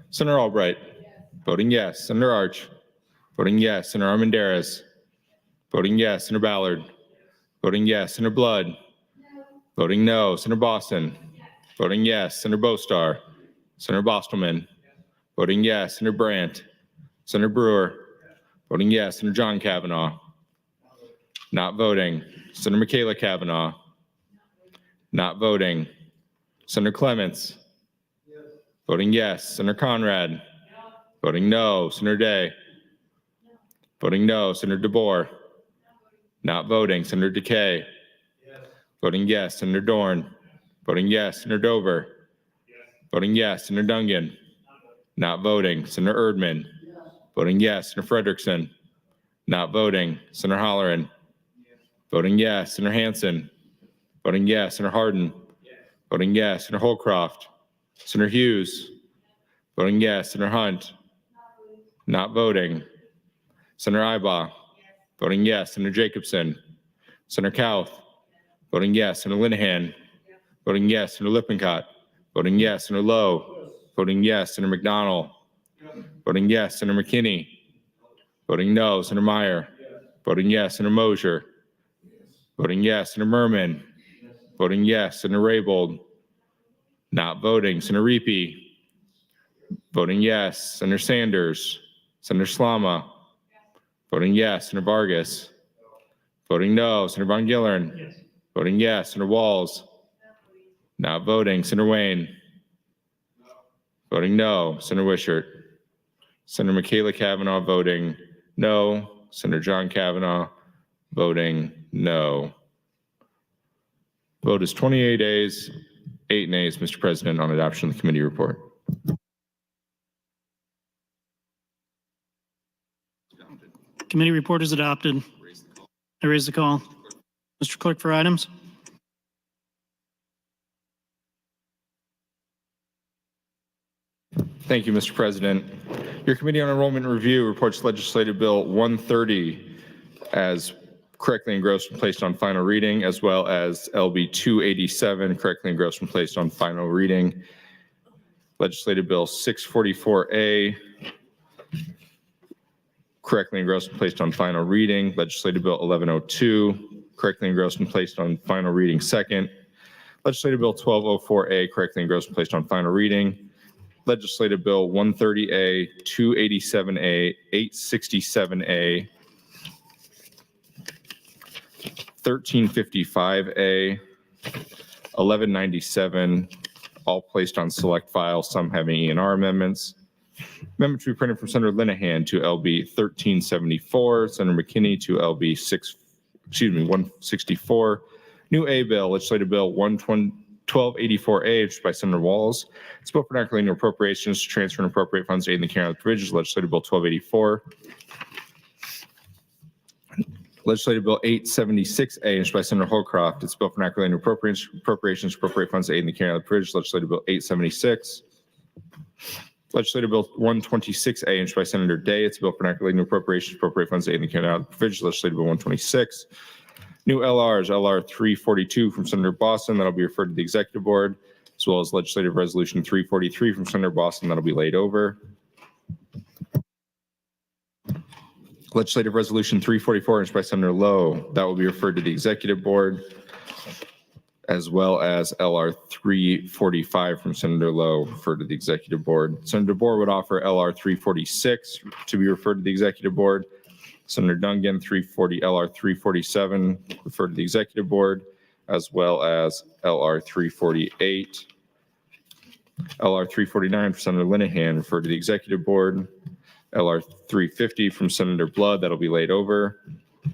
Senator Albright. Voting yes. Senator Arch. Voting yes. Senator Armendariz. Voting yes. Senator Ballard. Voting yes. Senator Blood. Voting no. Senator Boston. Voting yes. Senator Bostar. Senator Bostelman. Voting yes. Senator Brandt. Senator Brewer. Voting yes. Senator John Kavanaugh. Not voting. Senator Michaela Kavanaugh. Not voting. Senator Clements. Voting yes. Senator Conrad. Voting no. Senator Day. Voting no. Senator DeBoer. Not voting. Senator DeKay. Voting yes. Senator Dorn. Voting yes. Senator Dover. Voting yes. Senator Dungan. Not voting. Senator Erdman. Voting yes. Senator Frederickson. Not voting. Senator Holleran. Voting yes. Senator Hansen. Voting yes. Senator Hardin. Voting yes. Senator Holcroft. Senator Hughes. Voting yes. Senator Hunt. Not voting. Senator Ibaugh. Voting yes. Senator Jacobson. Senator Kauth. Voting yes. Senator Linehan. Voting yes. Senator Lippincott. Voting yes. Senator Lowe. Voting yes. Senator McDonald. Voting yes. Senator McKinney. Voting no. Senator Meyer. Voting yes. Senator Mosier. Voting yes. Senator Merman. Voting yes. Senator Raybold. Not voting. Senator Reapy. Voting yes. Senator Sanders. Senator Slama. Voting yes, Senator Vargas. Voting no, Senator Von Gillern. Voting yes, Senator Walls. Not voting, Senator Wayne. Voting no, Senator Wishart. Senator Michaela Kavanaugh voting no. Senator John Kavanaugh voting no. Vote is 28 ayes, 8 nays, Mr. President, on adoption of the committee report. Committee report is adopted. I raise the call. Mr. Clerk for items. Thank you, Mr. President. Your Committee on Enrollment Review reports Legislative Bill 130 as correctly engrossed and placed on final reading, as well as LB 287 correctly engrossed and placed on final reading. Legislative Bill 644A correctly engrossed and placed on final reading. Legislative Bill 1102 correctly engrossed and placed on final reading second. Legislative Bill 1204A correctly engrossed and placed on final reading. Legislative Bill 130A, 287A, 867A, 1355A, 1197, all placed on select file, some having E&R amendments. Amendment to be printed from Senator Linehan to LB 1374, Senator McKinney to LB 164. New A bill, Legislative Bill 1284A, introduced by Senator Walls. It's a bill for non-relating appropriations to transfer and appropriate funds to aid in the carrying out of the provisions. Legislative Bill 1284. Legislative Bill 876A, introduced by Senator Holcroft. It's a bill for non-relating appropriations to appropriate funds to aid in the carrying out of the provisions. Legislative Bill 876. Legislative Bill 126A, introduced by Senator Day. It's a bill for non-relating appropriations to appropriate funds to aid in the carrying out of the provisions. Legislative Bill 126. New LRs, LR 342 from Senator Boston, that'll be referred to the Executive Board, as well as Legislative Resolution 343 from Senator Boston, that'll be laid over. Legislative Resolution 344, introduced by Senator Lowe, that will be referred to the Executive Board, as well as LR 345 from Senator Lowe, referred to the Executive Board. Senator DeBoer would offer LR 346 to be referred to the Executive Board. Senator Dungan, LR 347, referred to the Executive Board, as well as LR 348. LR 349 for Senator Linehan, referred to the Executive Board. LR 350 from Senator Blood, that'll be laid over.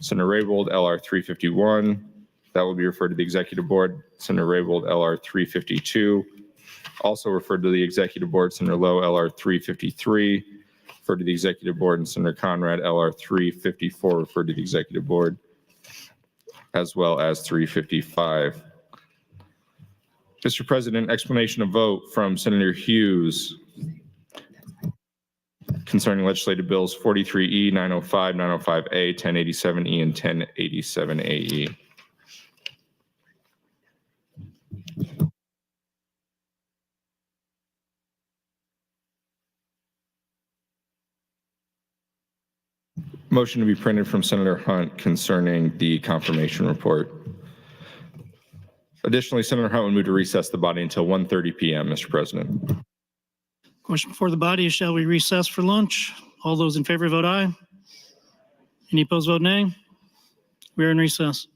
Senator Raybold, LR 351, that will be referred to the Executive Board. Senator Raybold, LR 352, also referred to the Executive Board. Senator Lowe, LR 353. Referred to the Executive Board, and Senator Conrad, LR 354, referred to the Executive Board, as well as 355. Mr. President, explanation of vote from Senator Hughes concerning legislative bills 43E, 905, 905A, 1087E, and 1087AE. Motion to be printed from Senator Hunt concerning the confirmation report. Additionally, Senator Hunt would move to recess the body until 1:30 p.m., Mr. President. Question before the body is, shall we recess for lunch? All those in favor vote aye. Any opposed vote nay. We are in recess.